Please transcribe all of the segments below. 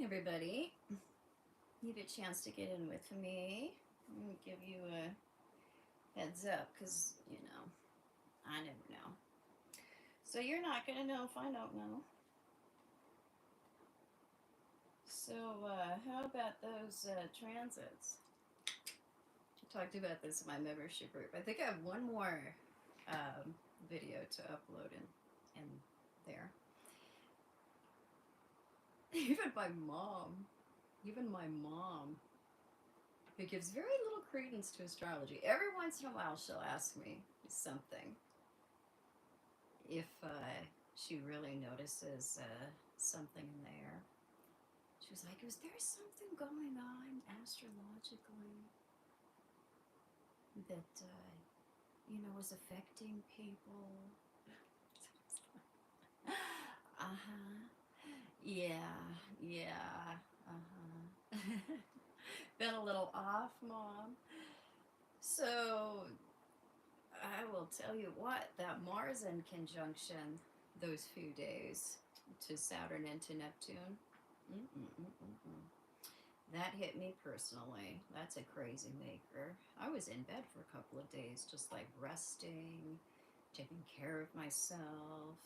Everybody, you get a chance to get in with me. I'm going to give you a heads up because, I never know. So you're not going to know if I don't know. So, how about those transits? I talked about this in my membership group. I think I have one more video to upload in there. Even my mom, who gives very little credence to astrology, every once in a while she'll ask me something if she really notices something in the air. She was like, "Is there something going on astrologically that is affecting people?" Uh-huh. Yeah, yeah. Uh-huh. Been a little off, Mom. So I will tell you what, that Mars in conjunction those few days to Saturn and to Neptune, mm-mm-mm-mm-mm. That hit me personally. That's a crazy maker. I was in bed for a couple of days, just like resting, taking care of myself,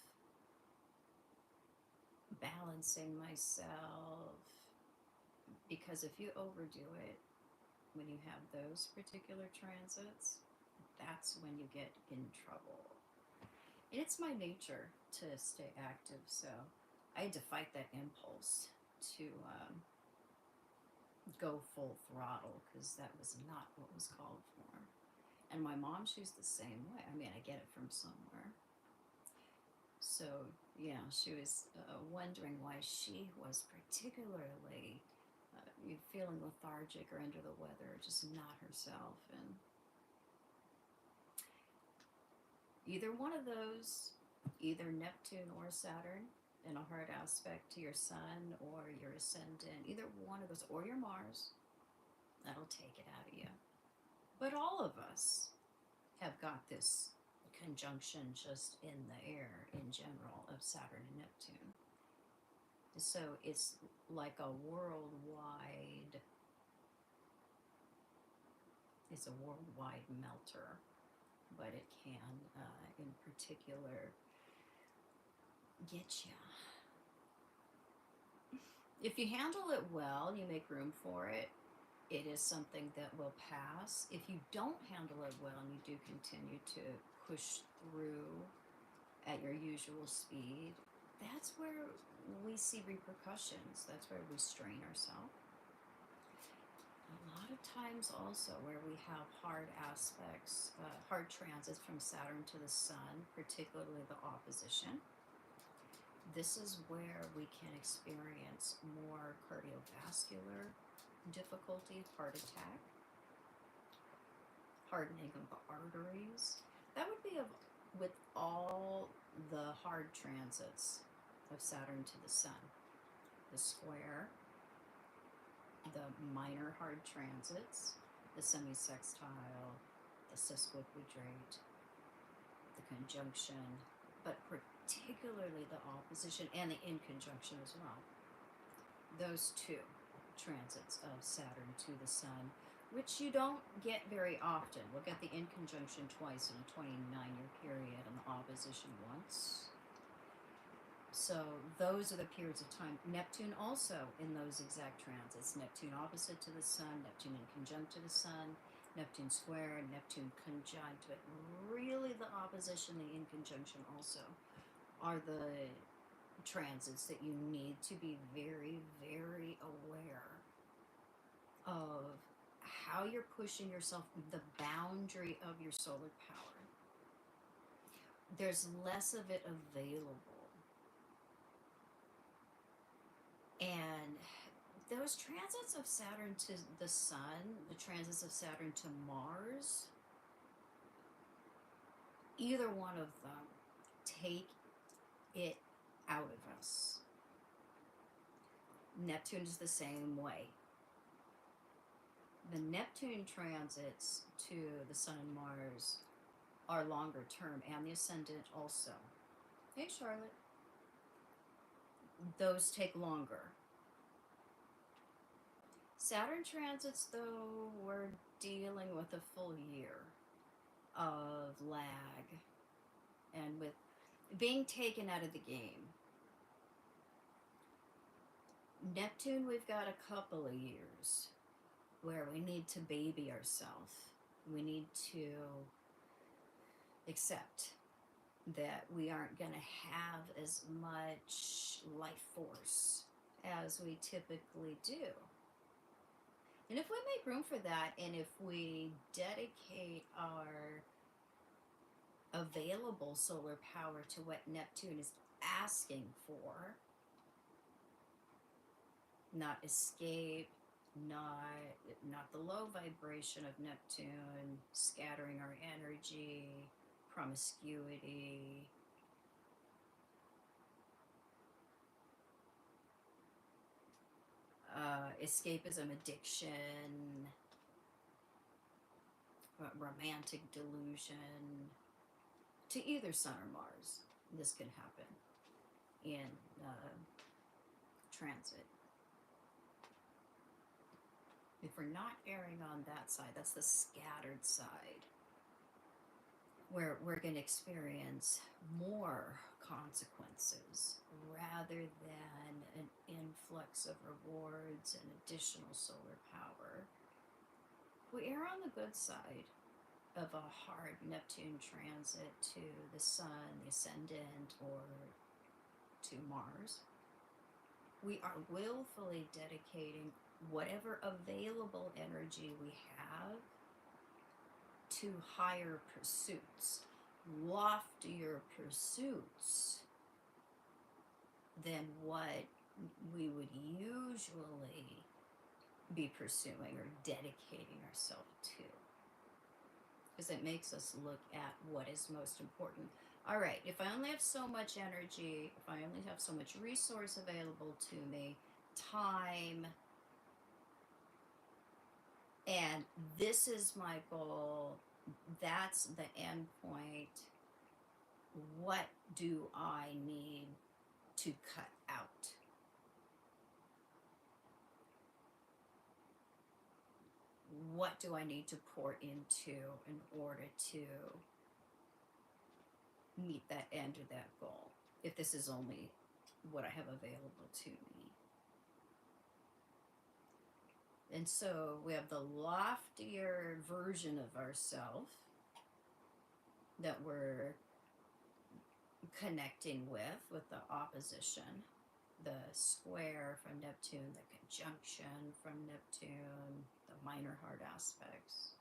balancing myself. Because if you overdo it when you have those particular transits, that's when you get in trouble. And it's my nature to stay active, so I had to fight that impulse to go full throttle because that was not what was called for. And my mom, she's the same way. I mean, I get it from somewhere. So, yeah, she was wondering why she was particularly feeling lethargic or under the weather, just not herself. And either one of those, either Neptune or Saturn, in a hard aspect to your sun or your ascendant, either one of those, or your Mars, that'll take it out of you. But all of us have got this conjunction just in the air in general of Saturn and Neptune. So it's like a worldwide, it's a worldwide melter, but it can, in particular, get you. If you handle it well and you make room for it, it is something that will pass. If you don't handle it well and you do continue to push through at your usual speed, that's where we see repercussions. That's where we strain ourselves. A lot of times also where we have hard aspects, hard transits from Saturn to the Sun, particularly the opposition. This is where we can experience more cardiovascular difficulty, heart attack, hardening of the arteries. That would be with all the hard transits of Saturn to the Sun. The square, the minor hard transits, the semisextile, the sesquiquadrate, the conjunction, but particularly the opposition and the inconjunction as well. Those two transits of Saturn to the Sun, which you don't get very often. We'll get the inconjunction twice in a 29-year period and the opposition once. So those are the periods of time. Neptune also in those exact transits. Neptune opposite to the Sun, Neptune in conjunct to the Sun, Neptune square, Neptune conjunct. But really the opposition, the inconjunction also, are the transits that you need to be very, very aware of how you're pushing yourself, the boundary of your solar power. There's less of it available. And those transits of Saturn to the Sun, the transits of Saturn to Mars, either one of them take it out of us. Neptune is the same way. The Neptune transits to the Sun and Mars are longer term, and the ascendant also. Hey, Charlotte. Those take longer. Saturn transits, though, we're dealing with a full year of lag and with being taken out of the game. Neptune, we've got a couple of years where we need to baby ourselves. We need to accept that we aren't going to have as much life force as we typically do. And if we make room for that, and if we dedicate our available solar power to what Neptune is asking for, not escape, not the low vibration of Neptune scattering our energy, promiscuity, escapism, addiction, romantic delusion, to either Sun or Mars. This can happen in transit. If we're not erring on that side, that's the scattered side, where we're going to experience more consequences rather than an influx of rewards and additional solar power. We err on the good side of a hard Neptune transit to the Sun, the ascendant, or to Mars. We are willfully dedicating whatever available energy we have to higher pursuits, loftier pursuits than what we would usually be pursuing or dedicating ourselves to. Because it makes us look at what is most important. All right, if I only have so much energy, if I only have so much resource available to me, time, and this is my goal, that's the end point, what do I need to cut out? What do I need to pour into in order to meet that end or that goal, if this is only what I have available to me? And so we have the loftier version of ourselves that we're connecting with the opposition, the square from Neptune, the conjunction from Neptune, the minor hard aspects.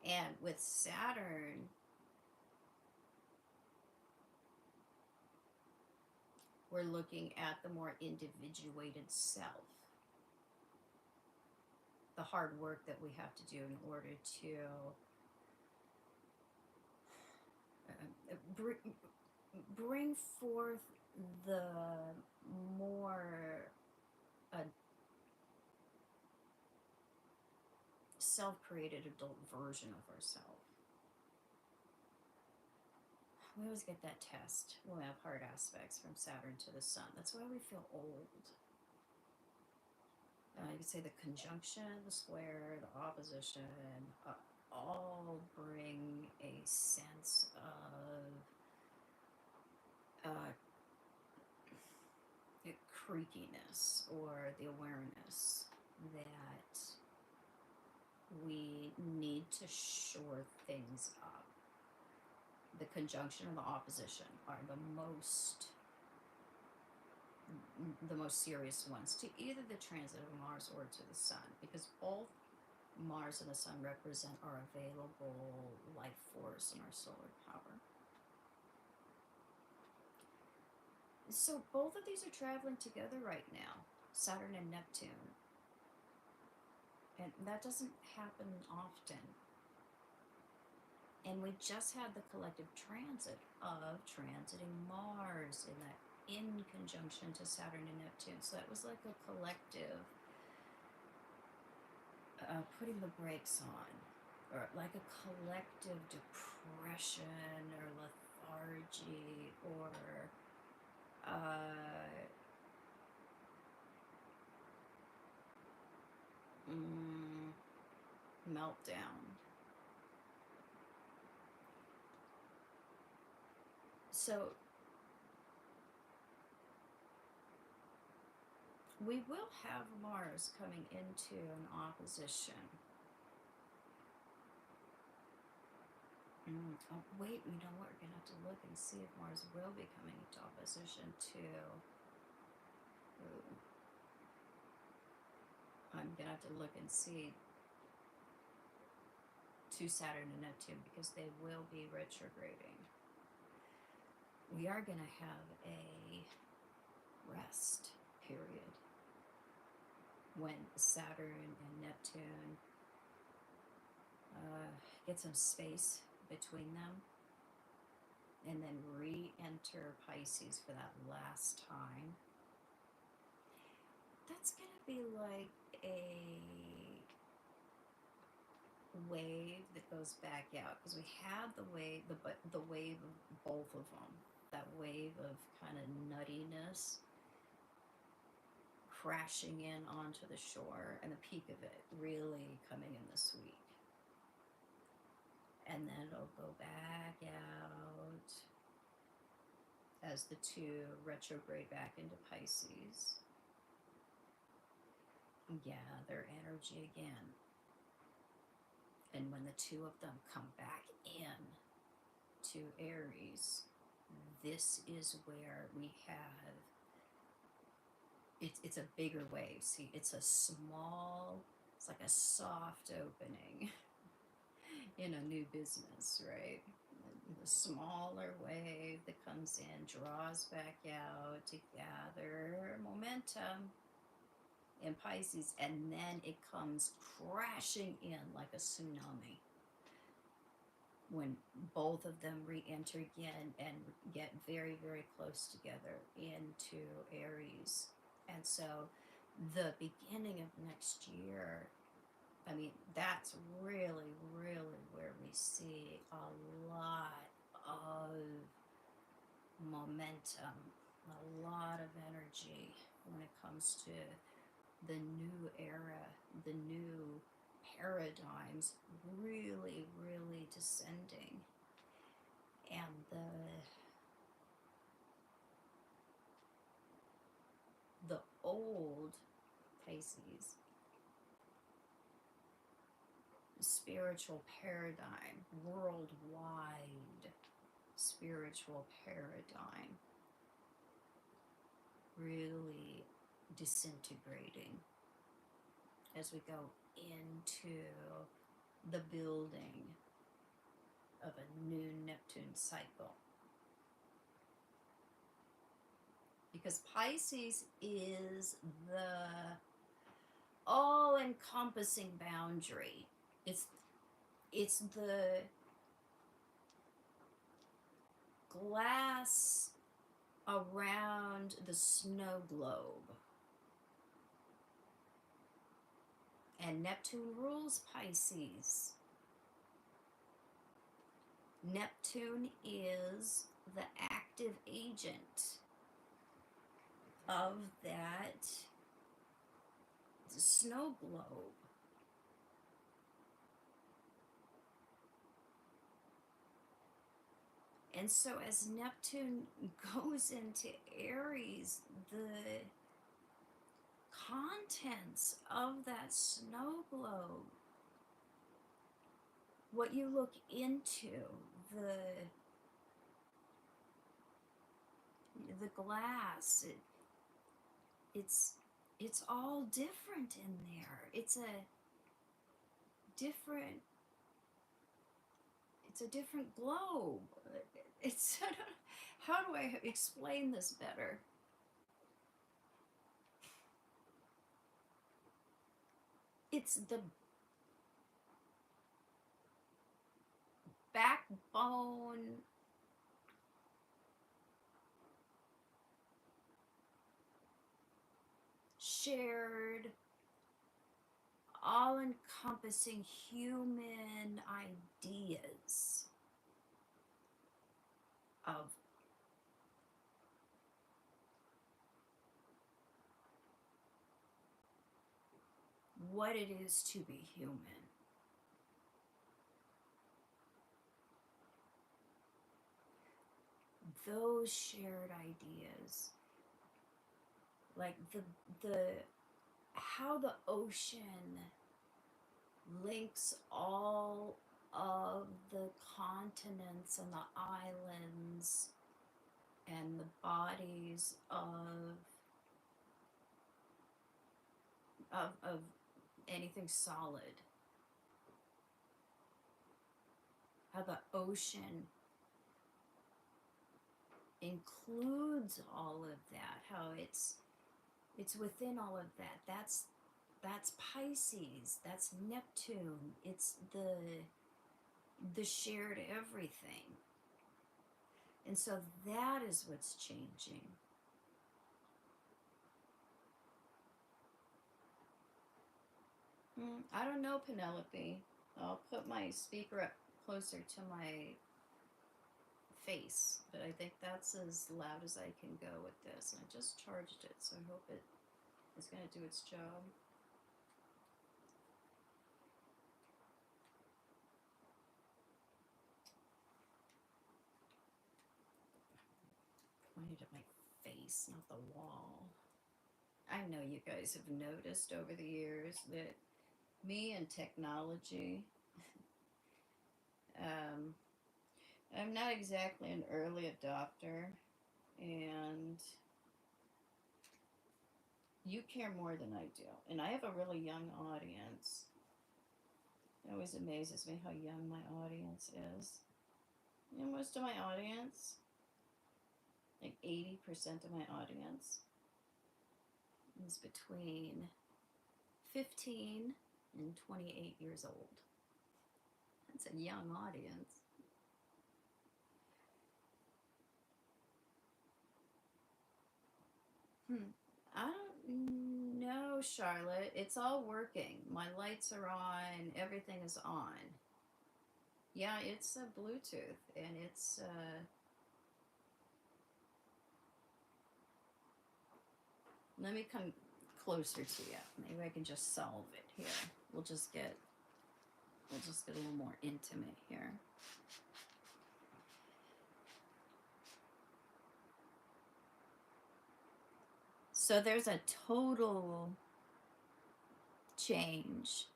And with Saturn, we're looking at the more individuated self, the hard work that we have to do in order to bring forth the more self-created adult version of ourselves. We always get that test when we have hard aspects from Saturn to the Sun. That's why we feel old. You could say the conjunction, the square, the opposition, all bring a sense of creakiness, or the awareness that we need to shore things up. The conjunction and the opposition are the most serious ones to either the transit of Mars or to the Sun, because both Mars and the Sun represent our available life force and our solar power. So both of these are traveling together right now, Saturn and Neptune. And that doesn't happen often. And we just had the collective transit of transiting Mars in conjunction to Saturn and Neptune. So that was like a collective putting the brakes on, or like a collective depression or lethargy or Meltdown. So we will have Mars coming into an opposition. Oh, wait, you know what? We're going to have to look and see if Mars will be coming into opposition to... Ooh. I'm going to have to look and see to Saturn and Neptune, because they will be retrograding. We are going to have a rest period when Saturn and Neptune get some space between them and then re-enter Pisces for that last time. That's going to be like a wave that goes back out, because we have the wave of both of them. That wave of kind of nuttiness crashing in onto the shore, and the peak of it really coming in this week. And then it'll go back out as the two retrograde back into Pisces. Gather energy again. And when the two of them come back in to Aries, this is where we have, it's a bigger wave. See, it's a small, it's like a soft opening in a new business, right? The smaller wave that comes in, draws back out to gather momentum in Pisces, and then it comes crashing in like a tsunami when both of them re-enter again and get very, very close together into Aries. And so the beginning of next year, I mean, that's really, really where we see a lot of momentum, a lot of energy when it comes to the new era, the new paradigms really, really descending. And the old Pisces spiritual paradigm, worldwide spiritual paradigm, really disintegrating as we go into the building of a new Neptune cycle. Because Pisces is the all-encompassing boundary. It's the glass around the snow globe. And Neptune rules Pisces. Neptune is the active agent of that snow globe. And so as Neptune goes into Aries, the contents of that snow globe, what you look into, the glass, it's all different in there. It's a different globe. It's how do I explain this better? It's the backbone shared, all-encompassing human ideas of what it is to be human. those shared ideas, like the how the ocean links all of the continents and the islands and the bodies of anything solid. How the ocean includes all of that. How it's within all of that. That's Pisces. That's Neptune. It's the shared everything. And so that is what's changing. I don't know, Penelope. I'll put my speaker up closer to my face, but I think that's as loud as I can go with this. And I just charged it, so I hope it is going to do its job. Pointed at my face, not the wall. I know you guys have noticed over the years that me and technology, I'm not exactly an early adopter, and you care more than I do. And I have a really young audience. It always amazes me how young my audience is. You know, most of my audience, like 80% of my audience, is between 15 and 28 years old. That's a young audience. I don't know, Charlotte. It's all working. My lights are on. Everything is on. Yeah, it's a Bluetooth, and it's let me come closer to you. Maybe I can just solve it here. We'll just get a little more intimate here. So there's a total change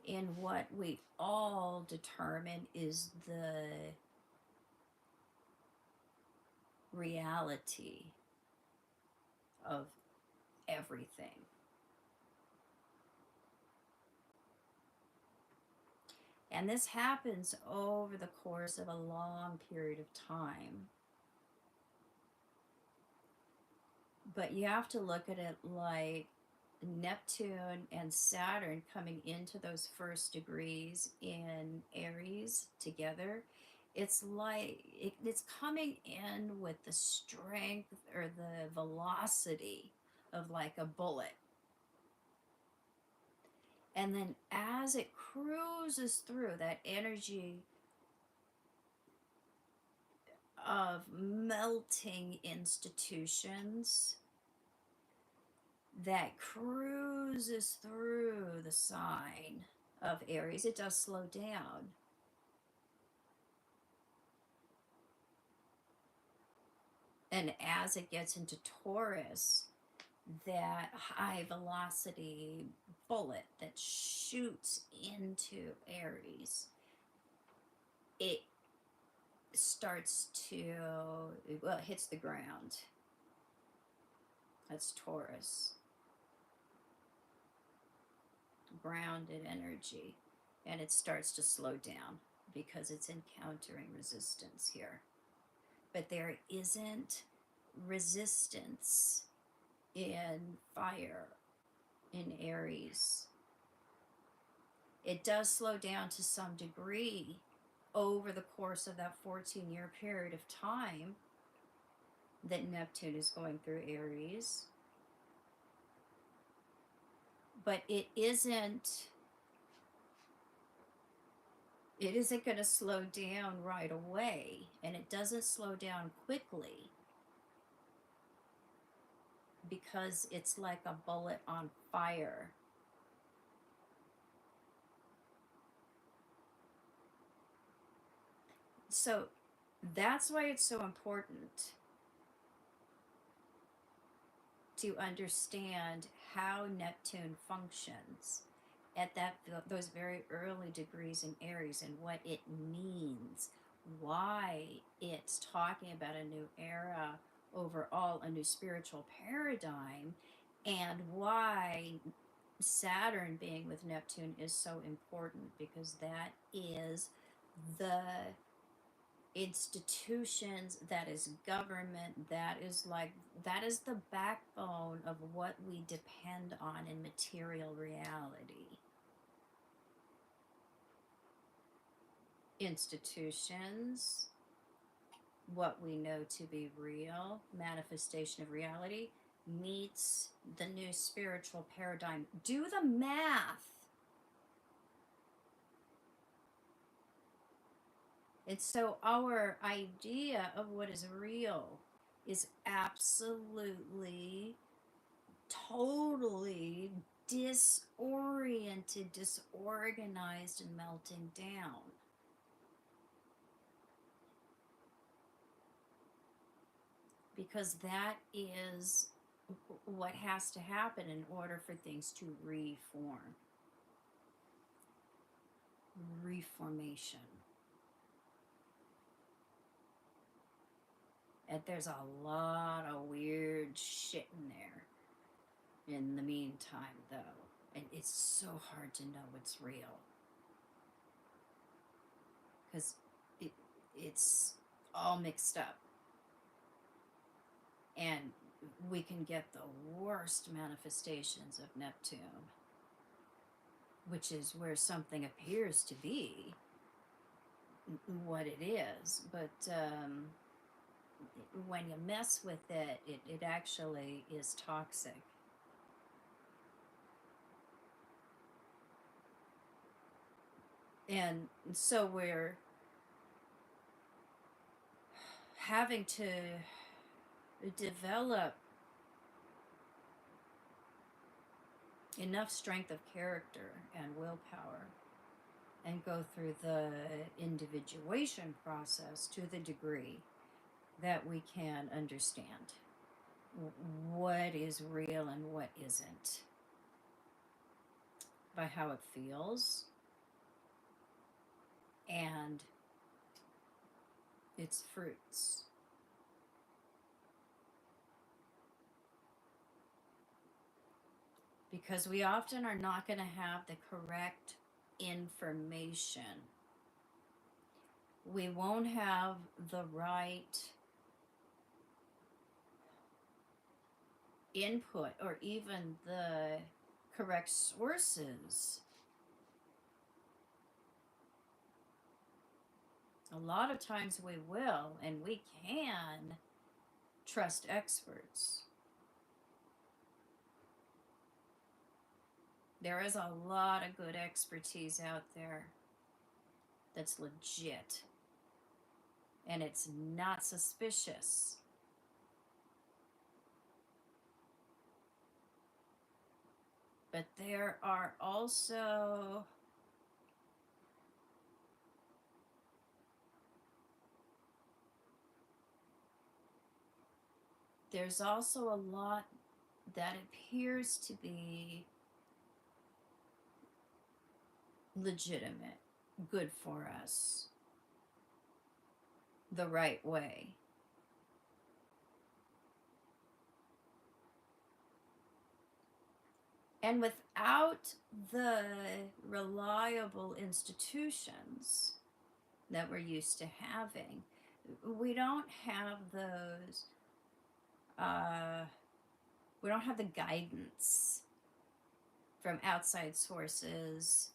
in what we all determine is the reality of everything. And this happens over the course of a long period of time. But you have to look at it like Neptune and Saturn coming into those first degrees in Aries together. It's like it's coming in with the strength or the velocity of like a bullet. And then as it cruises through, that energy of melting institutions that cruises through the sign of Aries, it does slow down. And as it gets into Taurus, that high velocity bullet that shoots into Aries, it starts to, well, it hits the ground. That's Taurus. Grounded energy. And it starts to slow down because it's encountering resistance here. But there isn't resistance in fire in Aries. It does slow down to some degree over the course of that 14-year period of time that Neptune is going through Aries. But it isn't going to slow down right away, and it doesn't slow down quickly because it's like a bullet on fire. So That's why it's so important to understand how Neptune functions at those very early degrees in Aries and what it means, why it's talking about a new era overall, a new spiritual paradigm, and why Saturn being with Neptune is so important, because that is the institutions, that is government, that is the backbone of what we depend on in material reality. Institutions, what we know to be real, manifestation of reality, meets the new spiritual paradigm. Do the math. And so our idea of what is real is absolutely, totally disoriented, disorganized, and melting down. Because that is what has to happen in order for things to reform. Reformation. And there's a lot of weird shit in there in the meantime, though. And it's so hard to know what's real. Because it's all mixed up. And we can get the worst manifestations of Neptune, which is where something appears to be what it is. But when you mess with it, it actually is toxic. And so we're having to develop enough strength of character and willpower and go through the individuation process to the degree that we can understand what is real and what isn't by how it feels and its fruits. Because we often are not going to have the correct information. We won't have the right input or even the correct sources. A lot of times we will, and we can trust experts. There is a lot of good expertise out there that's legit, and it's not suspicious. But there are also there's also a lot that appears to be legitimate, good for us, the right way. And without the reliable institutions that we're used to having, we don't have those, we don't have the guidance from outside sources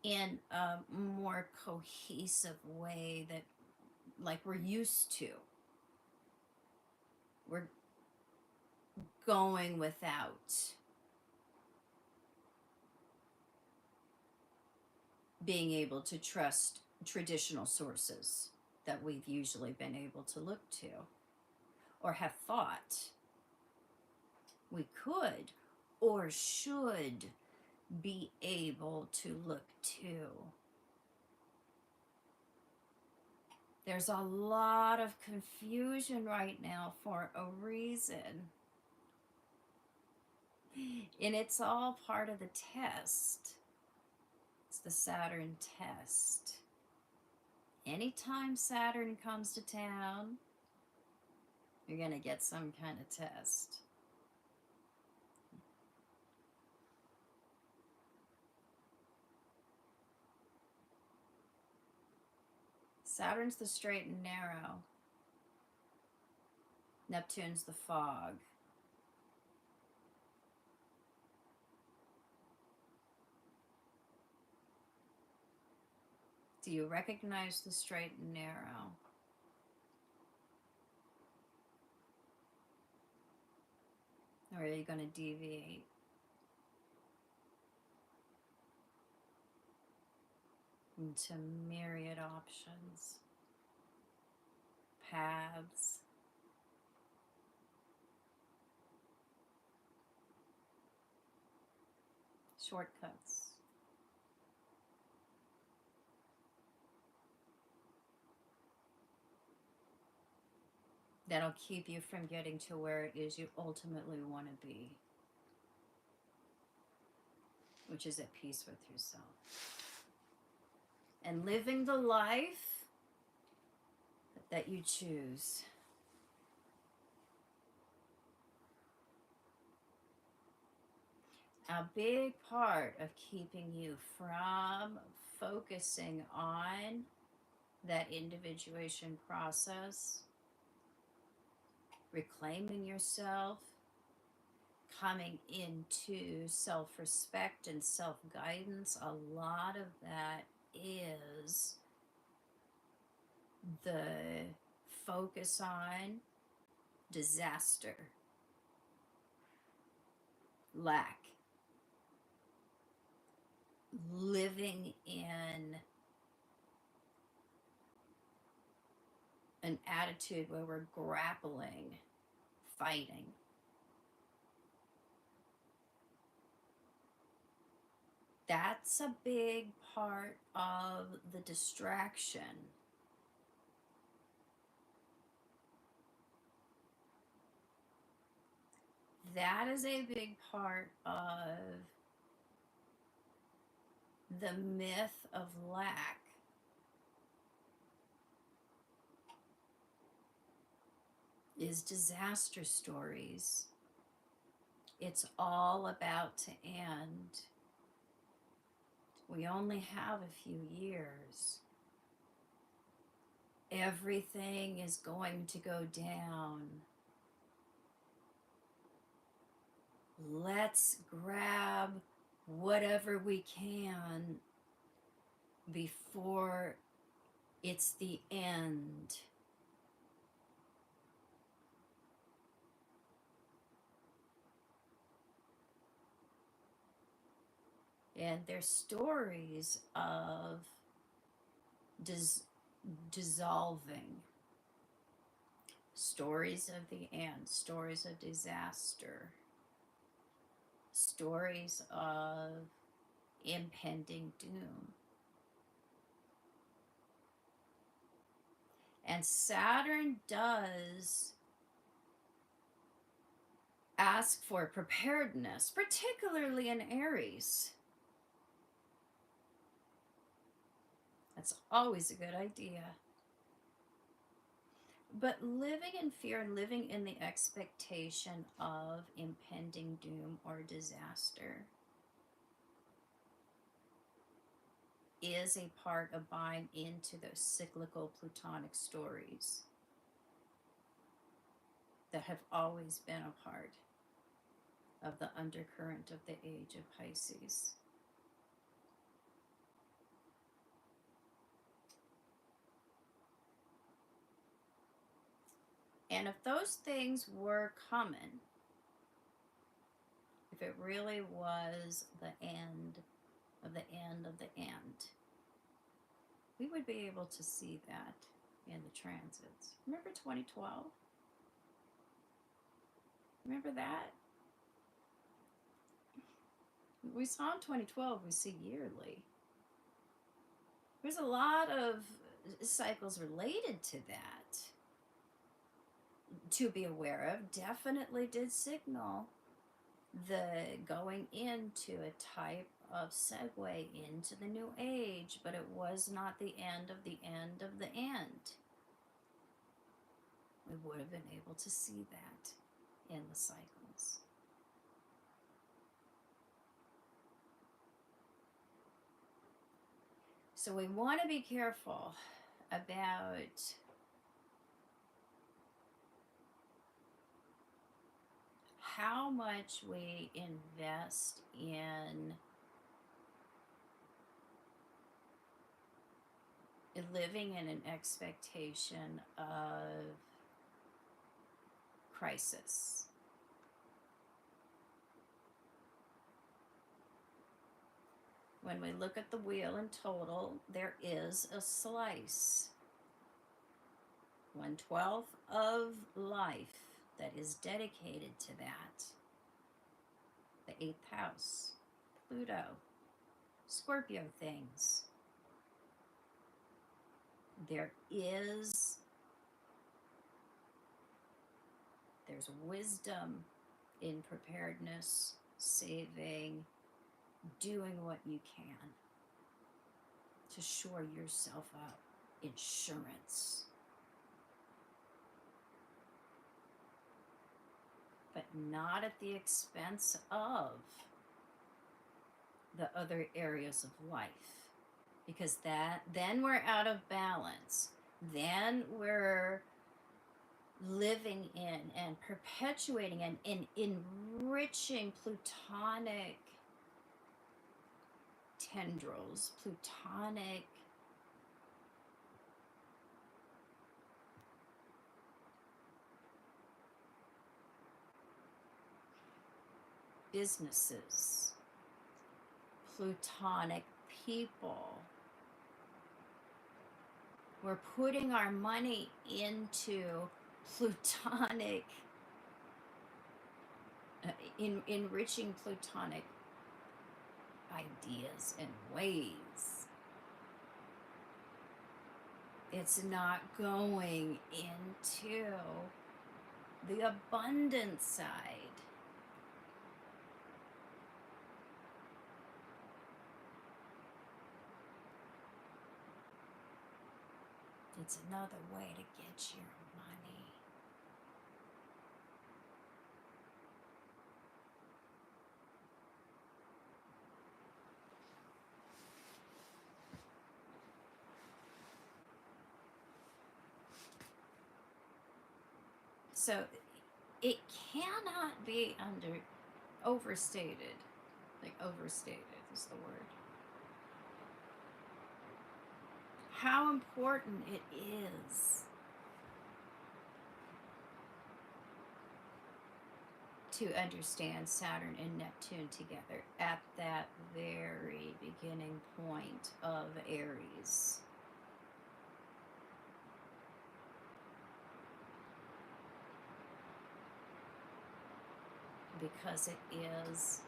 in a more cohesive way that, like, we're used to. We're going without being able to trust traditional sources that we've usually been able to look to or have thought we could or should be able to look to. There's a lot of confusion right now for a reason. And it's all part of the test. It's the Saturn test. Anytime Saturn comes to town, you're going to get some kind of test. Saturn's the straight and narrow. Neptune's the fog. Do you recognize the straight and narrow? Or are you going to deviate? Into myriad options, paths, shortcuts. That'll keep you from getting to where it is you ultimately want to be, which is at peace with yourself. And living the life that you choose. A big part of keeping you from focusing on that individuation process, reclaiming yourself, coming into self-respect and self-guidance, a lot of that is the focus on disaster, lack, living in an attitude where we're grappling, fighting. That's a big part of the distraction. That is a big part of the myth of lack. Is disaster stories. It's all about to end. We only have a few years. Everything is going to go down. Let's grab whatever we can before it's the end. And there's stories of dissolving, stories of the end, stories of disaster, stories of impending doom. And Saturn does ask for preparedness, particularly in Aries. That's always a good idea. But living in fear, living in the expectation of impending doom or disaster is a part of buying into those cyclical Plutonic stories that have always been a part of the undercurrent of the age of Pisces. And if those things were coming, if it really was the end of the end of the end, we would be able to see that in the transits. Remember 2012? Remember that? We saw in 2012, we see yearly. There's a lot of cycles related to that to be aware of definitely did signal the going into a type of segue into the new age, but it was not the end of the end of the end. We would have been able to see that in the cycles. So we want to be careful about how much we invest in living in an expectation of crisis. When we look at the wheel in total, there is a slice. 1/12 of life that is dedicated to that. The 8th house, Pluto, Scorpio things. There's wisdom in preparedness, saving, doing what you can to shore yourself up. Insurance. But not at the expense of the other areas of life. Because then we're out of balance. Then we're living in and perpetuating and enriching Plutonic tendrils, Plutonic businesses, Plutonic people. We're putting our money into Plutonic, enriching Plutonic ideas and ways. It's not going into the abundance side. It's another way to get your money. So it cannot be overstated. Like overstated is the word. How important it is to understand Saturn and Neptune together at that very beginning point of Aries. Because it is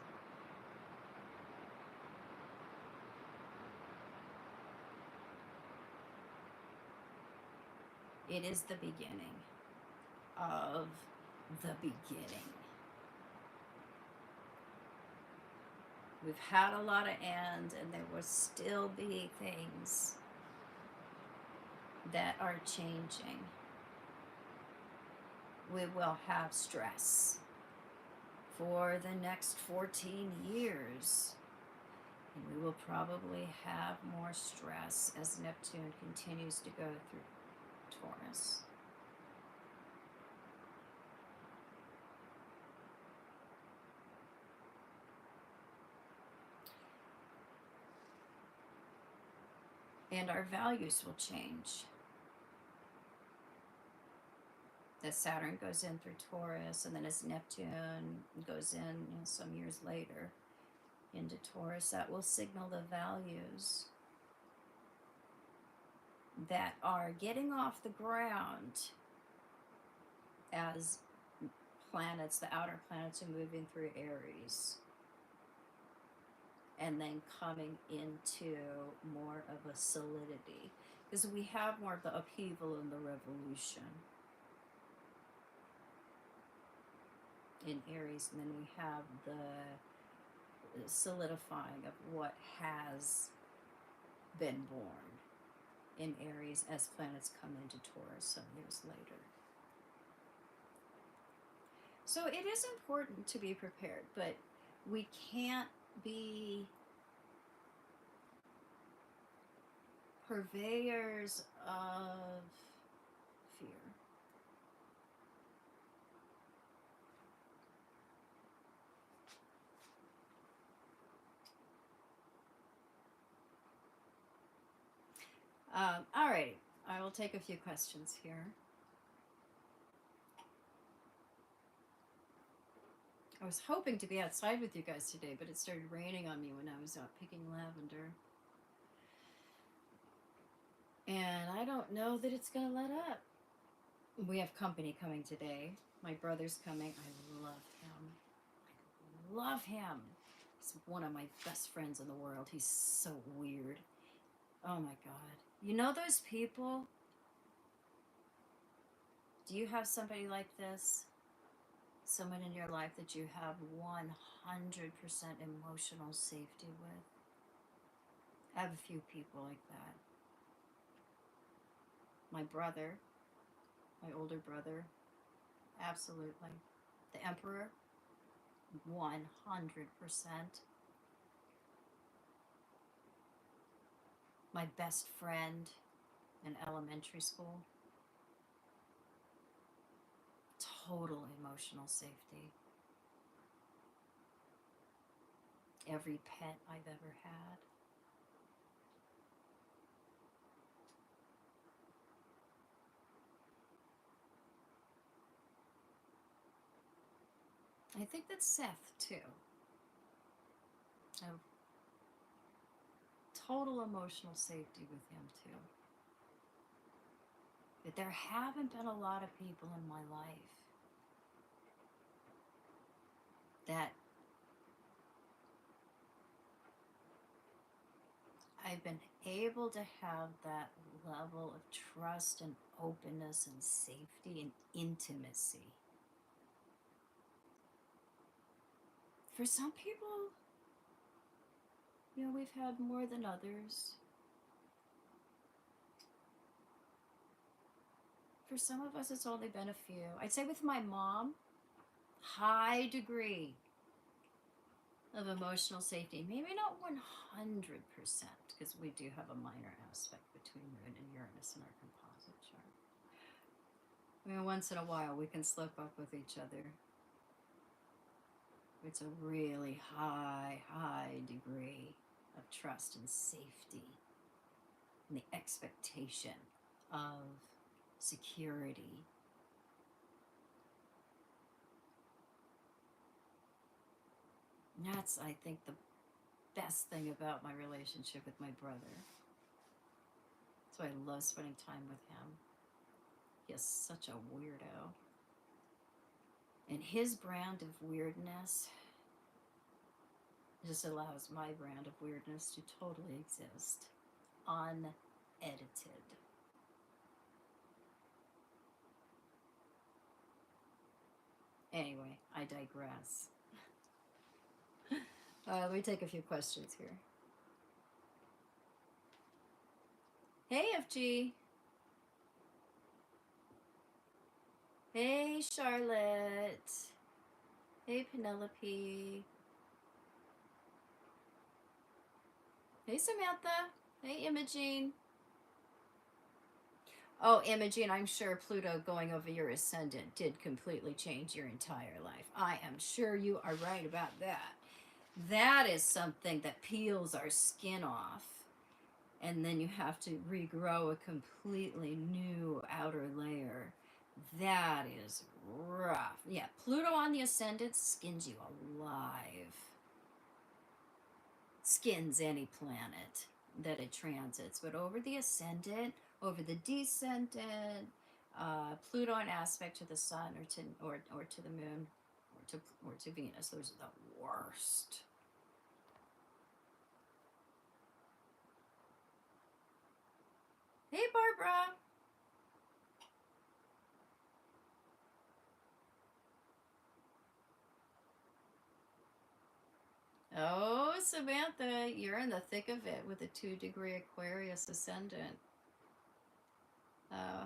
the beginning of the beginning. We've had a lot of end, and there will still be things that are changing. We will have stress for the next 14 years. And we will probably have more stress as Neptune continues to go through Taurus. And our values will change. As Saturn goes in through Taurus, and then as Neptune goes in, some years later into Taurus, that will signal the values that are getting off the ground as planets, the outer planets, are moving through Aries and then coming into more of a solidity. Because we have more of the upheaval and the revolution in Aries, and then we have the solidifying of what has been born in Aries as planets come into Taurus some years later. So it is important to be prepared, but we can't be purveyors of fear. All right, I will take a few questions here. I was hoping to be outside with you guys today, but it started raining on me when I was out picking lavender. And I don't know that it's going to let up. We have company coming today. My brother's coming. I love him. I love him. He's one of my best friends in the world. He's so weird. Oh my God. You know those people? Do you have somebody like this? Someone in your life that you have 100% emotional safety with? I have a few people like that. My brother, my older brother, absolutely. The Emperor, 100%. My best friend in elementary school, total emotional safety. Every pet I've ever had. I think that's Seth too. I have total emotional safety with him too. But there haven't been a lot of people in my life that I've been able to have that level of trust and openness and safety and intimacy. For some people, you know, we've had more than others. For some of us, it's only been a few. I'd say with my mom, high degree of emotional safety. Maybe not 100%, because we do have a minor aspect between Moon and Uranus in our composite chart. I mean, once in a while, we can slip up with each other. It's a really high degree of trust and safety and the expectation of security. And that's, I think, the best thing about my relationship with my brother. That's why I love spending time with him. He is such a weirdo. And his brand of weirdness just allows my brand of weirdness to totally exist, unedited. Anyway, I digress. Let me take a few questions here. Hey, FG. Hey, Charlotte. Hey, Penelope. Hey, Samantha. Hey, Imogene. Oh, Imogene, I'm sure Pluto going over your ascendant did completely change your entire life. I am sure you are right about that. That is something that peels our skin off. And then you have to regrow a completely new outer layer. That is rough. Yeah, Pluto on the ascendant skins you alive. Skins any planet that it transits. But over the ascendant, over the descendant, Pluto in aspect to the sun or to the moon or to Venus, those are the worst. Hey, Barbara. Oh, Samantha, you're in the thick of it with a 2-degree Aquarius ascendant uh,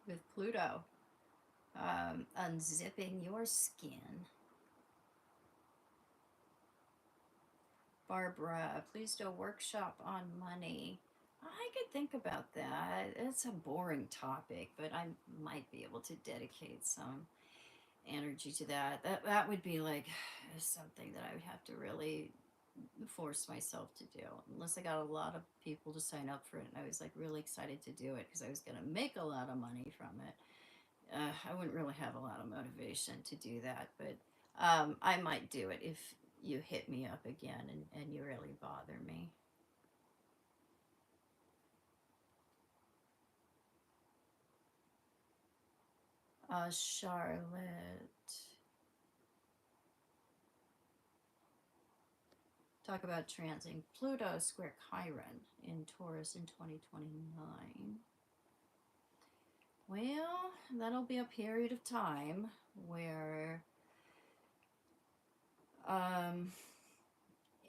with Pluto. Unzipping your skin. Barbara, please do a workshop on money. I could think about that. It's a boring topic, but I might be able to dedicate some energy to that. That would be like something that I would have to really force myself to do, unless I got a lot of people to sign up for it and I was like really excited to do it because I was going to make a lot of money from it. I wouldn't really have a lot of motivation to do that, but I might do it if you hit me up again and you really bother me. Charlotte. Talk about transiting Pluto square Chiron in Taurus in 2029. Well, that'll be a period of time where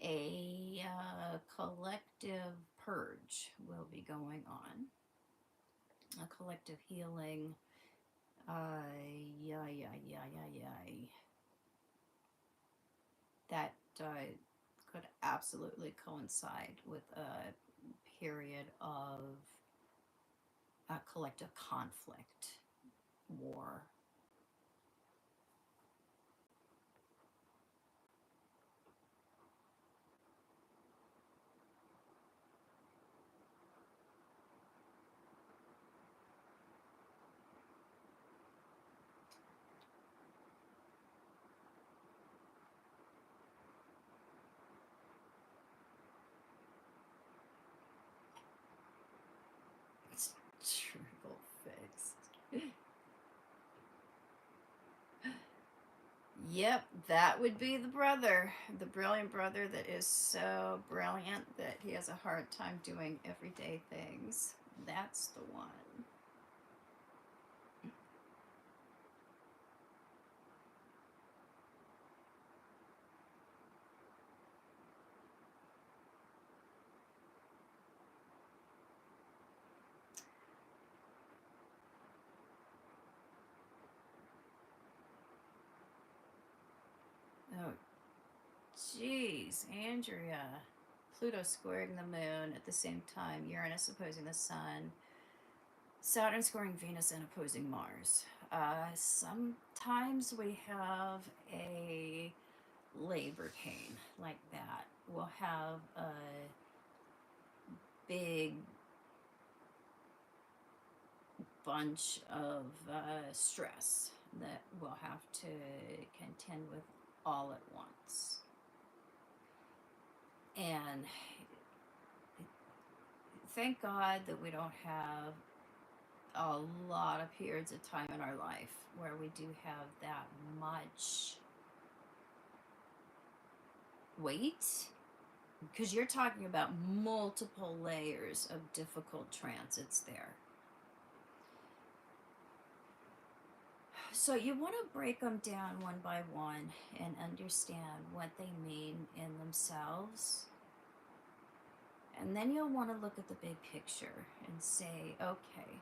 a collective purge will be going on. A collective healing. That could absolutely coincide with a period of collective conflict, war. It's triple fixed. Yep, that would be the brother. The brilliant brother that is so brilliant that he has a hard time doing everyday things. That's the one. Oh, jeez, Andrea. Pluto squaring the moon at the same time. Uranus opposing the sun. Saturn squaring Venus and opposing Mars. Sometimes we have a labor pain like that. We'll have a big bunch of stress that we'll have to contend with all at once. And thank God that we don't have a lot of periods of time in our life where we do have that much weight, because you're talking about multiple layers of difficult transits there. So you want to break them down one by one and understand what they mean in themselves. And then you'll want to look at the big picture and say, okay,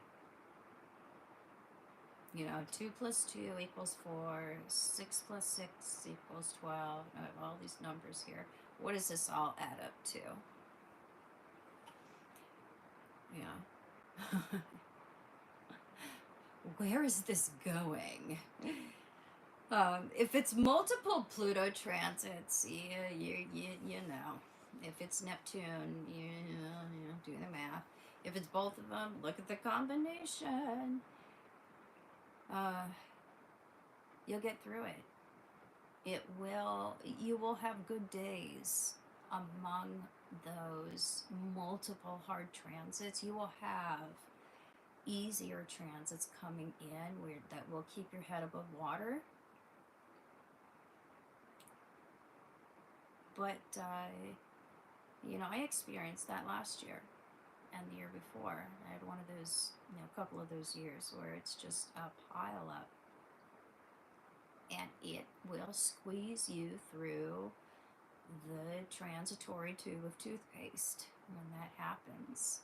2 plus 2 equals 4, 6 plus 6 equals 12. I have all these numbers here. What does this all add up to? Where is this going? If it's multiple Pluto transits, you know. If it's Neptune, do the math. If it's both of them, look at the combination. You'll get through it. You will have good days among those multiple hard transits. You will have easier transits coming in that will keep your head above water. But, I experienced that last year. and the year before. I had one of those, a couple of those years where it's just a pile up. And it will squeeze you through the transitory tube of toothpaste when that happens.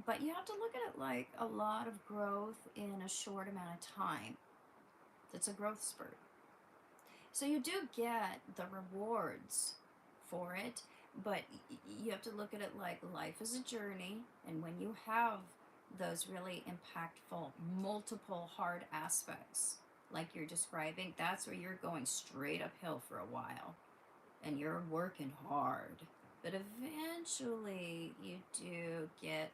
But you have to look at it like a lot of growth in a short amount of time. It's a growth spurt. So you do get the rewards for it, but you have to look at it like life is a journey, and when you have those really impactful, multiple hard aspects like you're describing, that's where you're going straight uphill for a while, and you're working hard. But eventually you do get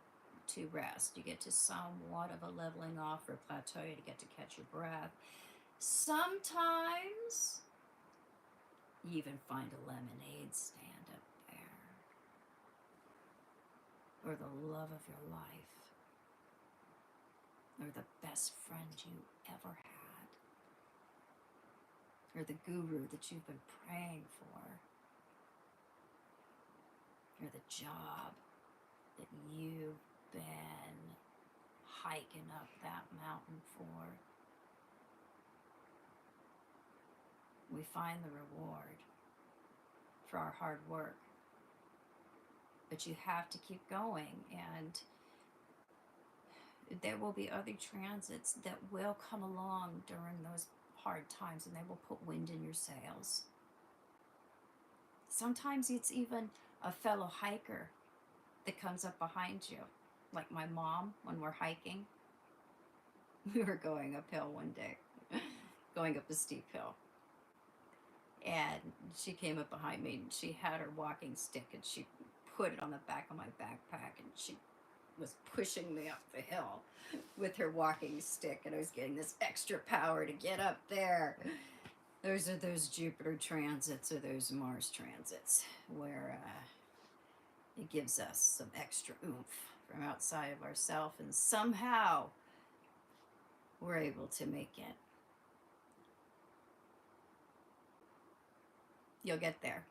to rest. You get to somewhat of a leveling off or plateau to get to catch your breath. Sometimes you even find a lemonade stand up there, or the love of your life, or the best friend you ever had, or the guru that you've been praying for, or the job that you've been hiking up that mountain for. We find the reward for our hard work. But you have to keep going, and there will be other transits that will come along during those hard times, and they will put wind in your sails. Sometimes it's even a fellow hiker that comes up behind you. Like my mom, when we're hiking, we were going uphill one day, going up a steep hill. And she came up behind me, and she had her walking stick, and she put it on the back of my backpack, and she was pushing me up the hill with her walking stick, and I was getting this extra power to get up there. Those are those Jupiter transits or those Mars transits where it gives us some extra oomph from outside of ourselves, and somehow we're able to make it. You'll get there.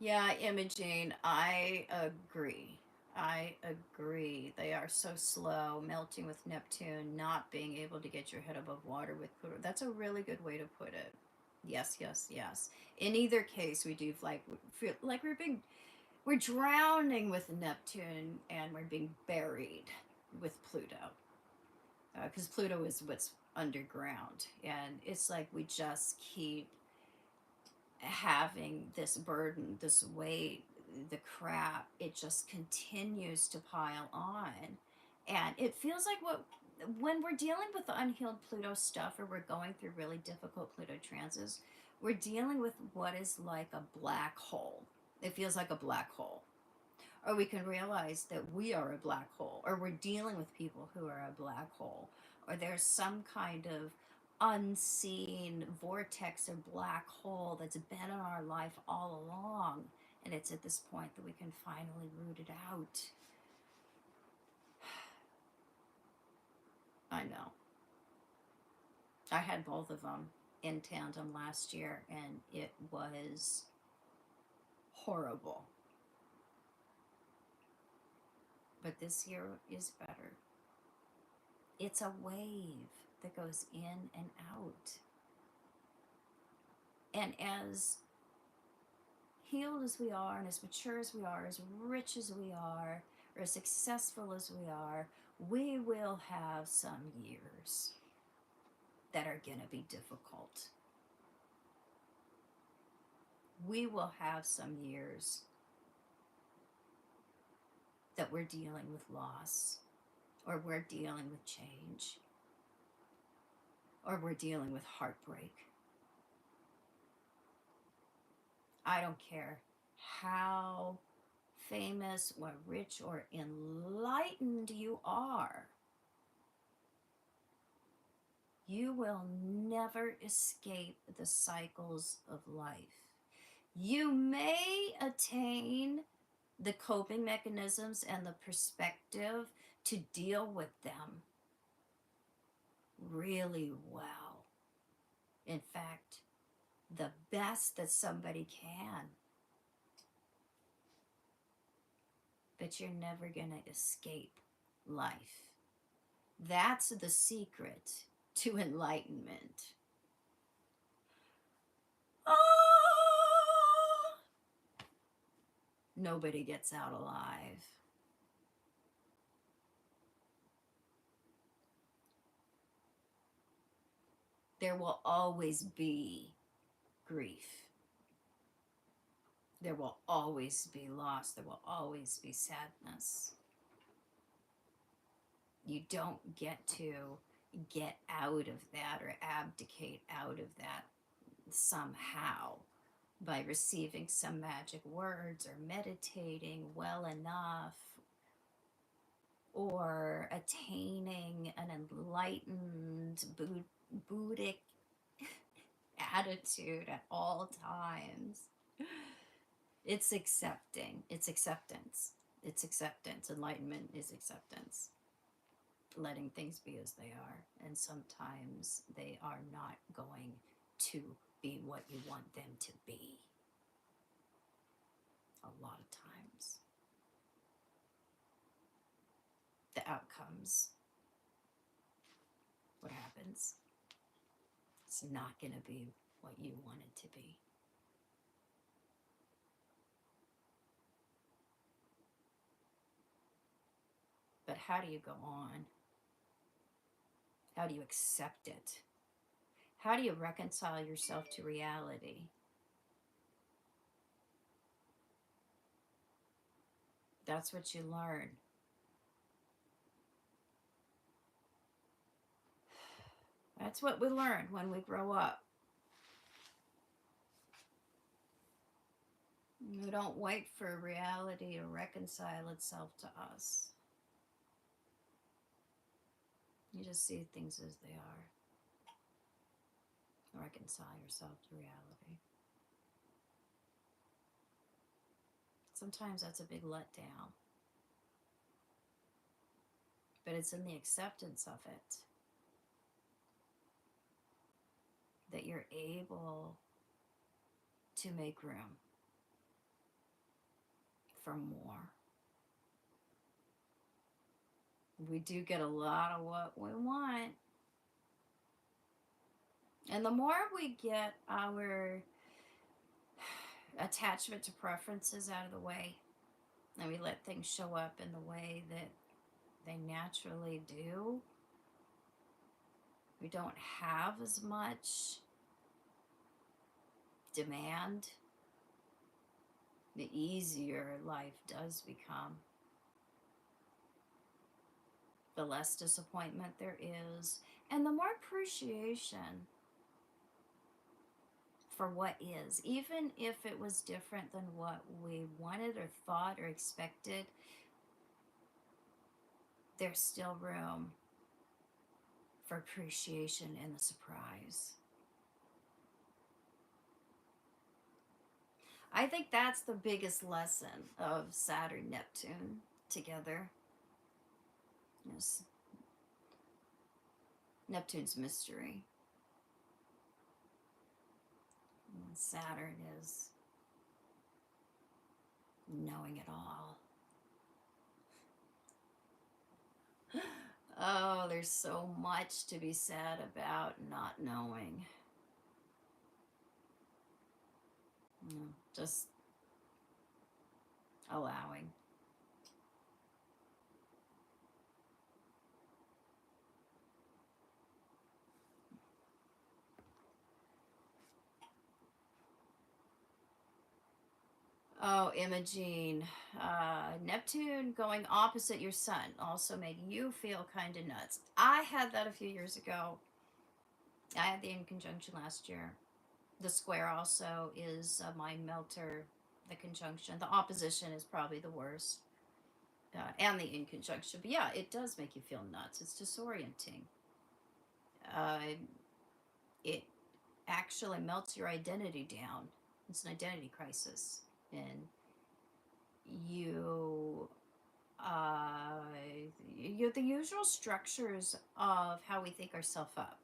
Yeah, Imogene, I agree. I agree. They are so slow, melting with Neptune, not being able to get your head above water with Pluto. That's a really good way to put it. Yes, yes, yes. In either case, we do feel like we're drowning with Neptune, and we're being buried with Pluto. Because Pluto is what's underground, and it's like we just keep having this burden, this weight, the crap, it just continues to pile on. And it feels like when we're dealing with the unhealed Pluto stuff, or we're going through really difficult Pluto transits, we're dealing with what is like a black hole. It feels like a black hole. Or we can realize that we are a black hole, or we're dealing with people who are a black hole, or there's some kind of unseen vortex or black hole that's been in our life all along, and it's at this point that we can finally root it out. I know. I had both of them in tandem last year, and it was horrible. But this year is better. It's a wave that goes in and out. And as healed as we are, and as mature as we are, as rich as we are, or as successful as we will have some years that are going to be difficult. We will have some years that we're dealing with loss, or we're dealing with change, or we're dealing with heartbreak. I don't care how famous or rich or enlightened you are. You will never escape the cycles of life. You may attain the coping mechanisms and the perspective to deal with them really well. In fact, the best that somebody can. But you're never going to escape life. That's the secret to enlightenment. Oh! Nobody gets out alive. There will always be grief. There will always be loss. There will always be sadness. You don't get to get out of that or abdicate out of that somehow by receiving some magic words or meditating well enough or attaining an enlightened Buddhic attitude at all times. It's accepting. It's acceptance. It's acceptance. Enlightenment is acceptance. Letting things be as they are. And sometimes they are not going to be what you want them to be. A lot of times. The outcomes. What happens? It's not going to be what you want it to be. But how do you go on? How do you accept it? How do you reconcile yourself to reality? That's what you learn. That's what we learn when we grow up. We don't wait for reality to reconcile itself to us. You just see things as they are. Reconcile yourself to reality. Sometimes that's a big letdown. But it's in the acceptance of it that you're able to make room for more. We do get a lot of what we want. And the more we get our attachment to preferences out of the way, and we let things show up in the way that they naturally do, we don't have as much demand, the easier life does become. The less disappointment there is, and the more appreciation for what is. Even if it was different than what we wanted or thought or expected, there's still room for appreciation in the surprise. I think that's the biggest lesson of Saturn Neptune together. Yes. Neptune's mystery. And Saturn is knowing it all. Oh, there's so much to be said about not knowing. Just allowing. Oh, Imogene. Neptune going opposite your sun also made you feel kind of nuts. I had that a few years ago. I had the in conjunction last year. The square also is my melter, the conjunction. The opposition is probably the worst. And the in conjunction. But yeah, it does make you feel nuts. It's disorienting. It actually melts your identity down. It's an identity crisis. And you, the usual structures of how we think ourselves up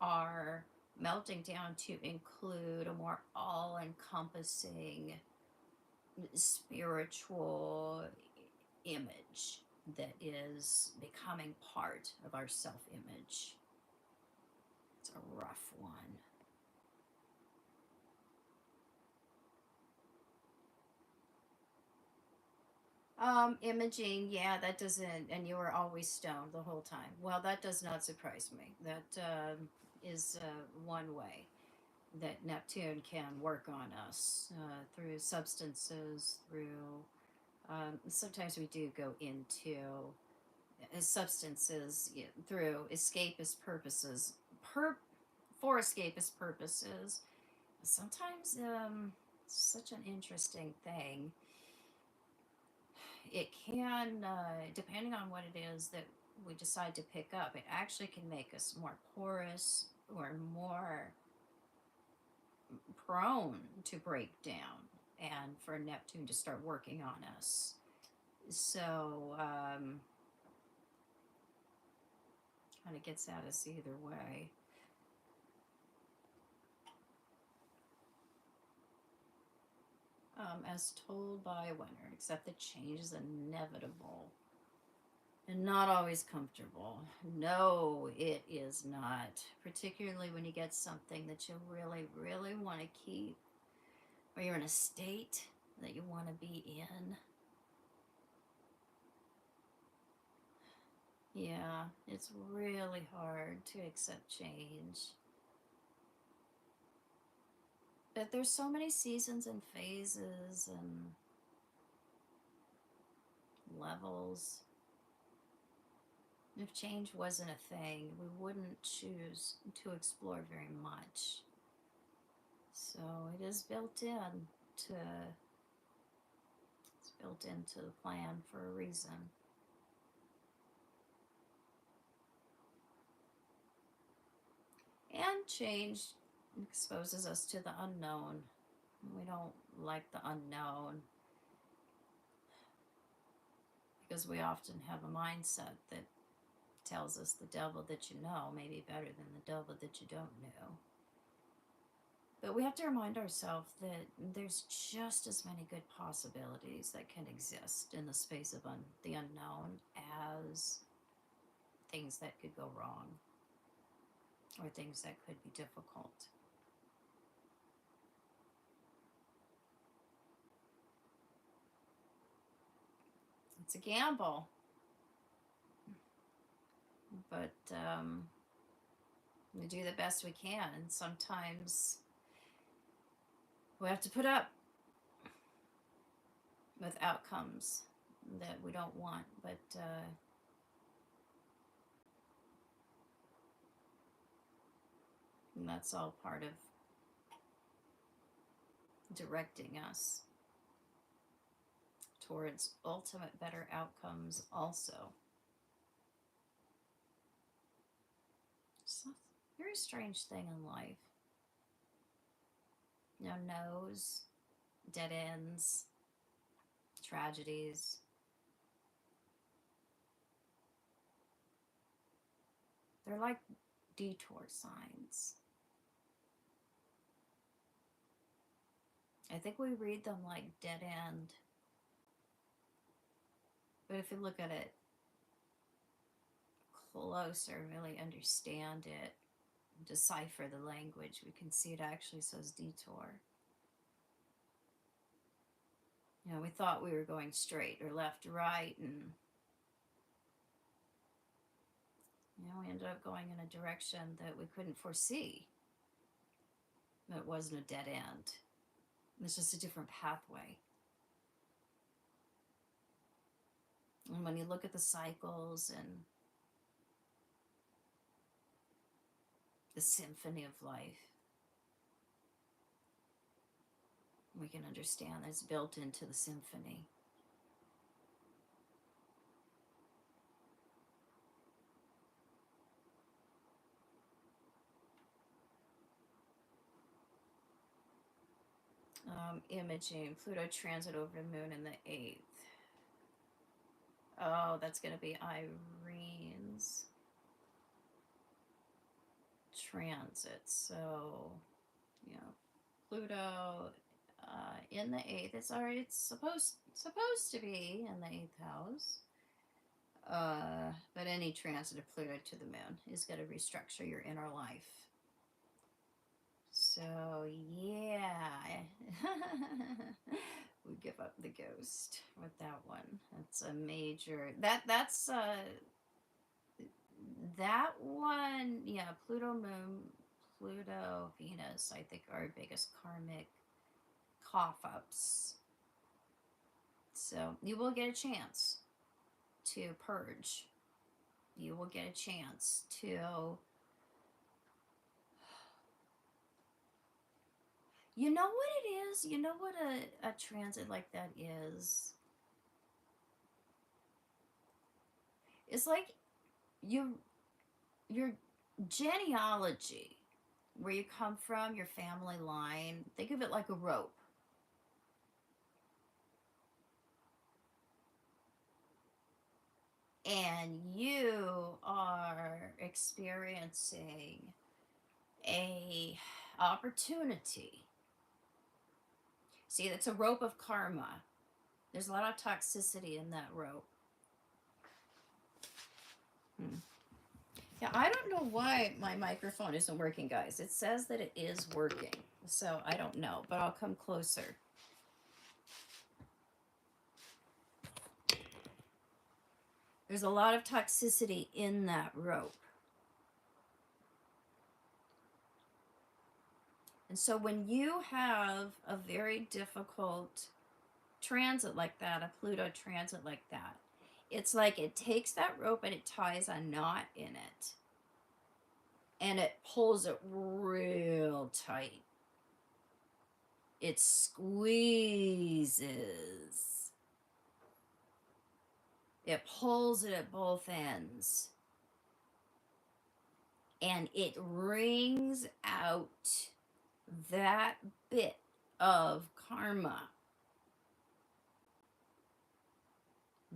are melting down to include a more all-encompassing spiritual image that is becoming part of our self-image. It's a rough one. Imaging, yeah, that doesn't, and you were always stoned the whole time. Well, that does not surprise me. That is one way that Neptune can work on us through substances, through sometimes we do go into substances through escapist purposes, for escapist purposes. Sometimes such an interesting thing. It can, depending on what it is that we decide to pick up, it actually can make us more porous or more prone to break down and for Neptune to start working on us. So, kind of gets at us either way. As told by a winner, except that change is inevitable and not always comfortable. No, it is not. Particularly when you get something that you really, really want to keep, or you're in a state that you want to be in. Yeah, it's really hard to accept change. But there's so many seasons and phases and levels. If change wasn't a thing, we wouldn't choose to explore very much. So it is built in to, it's built into the plan for a reason. And change exposes us to the unknown. We don't like the unknown because we often have a mindset that tells us the devil that you know may be better than the devil that you don't know. But we have to remind ourselves that there's just as many good possibilities that can exist in the space of the unknown as things that could go wrong or things that could be difficult. It's a gamble, but we do the best we can, and sometimes we have to put up with outcomes that we don't want, but and that's all part of directing us towards ultimate better outcomes also. It's a very strange thing in life. No no's, dead ends, tragedies. They're like detour signs. I think we read them like dead end. But if you look at it closer, really understand it, decipher the language, we can see it actually says detour. You know, we thought we were going straight or left or right, and you know, we ended up going in a direction that we couldn't foresee. It wasn't a dead end. It's just a different pathway. And when you look at the cycles and the symphony of life, we can understand that it's built into the symphony. Imaging. Pluto transit over the moon in the 8th. Oh, that's going to be Irene's transit. So, you know, Pluto in the 8th. It's supposed to be in the 8th house. But any transit of Pluto to the moon is going to restructure your inner life. So, yeah. We give up the ghost with that one. That's a major... That's that one, yeah, Pluto, Moon, Pluto, Venus, I think are our biggest karmic cough-ups. So, you will get a chance to purge. You will get a chance to... You know what it is? You know what a transit like that is? It's like your genealogy, where you come from, your family line. Think of it like a rope. And you are experiencing a opportunity. See, it's a rope of karma. There's a lot of toxicity in that rope. Yeah, I don't know why my microphone isn't working, guys. It says that it is working, so I don't know, but I'll come closer. There's a lot of toxicity in that rope. And so when you have a very difficult transit like that, a Pluto transit like that, it's like it takes that rope and it ties a knot in it. And it pulls it real tight. It squeezes. It pulls it at both ends. And it wrings out that bit of karma.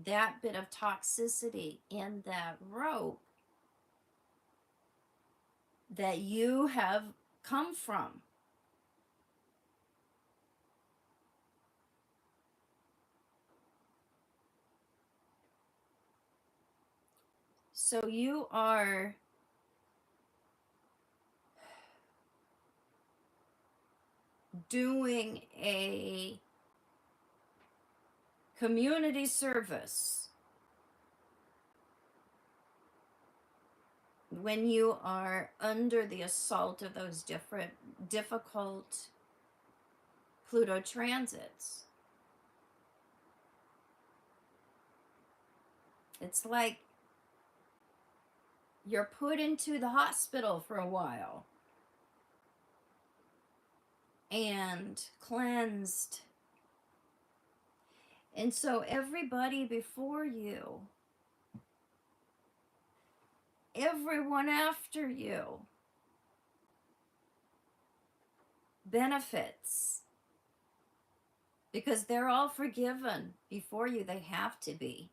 That bit of toxicity in that rope that you have come from. So you are doing a community service when you are under the assault of those difficult Pluto transits. It's like you're put into the hospital for a while and cleansed. And so everybody before you, everyone after you benefits because they're all forgiven before you. They have to be.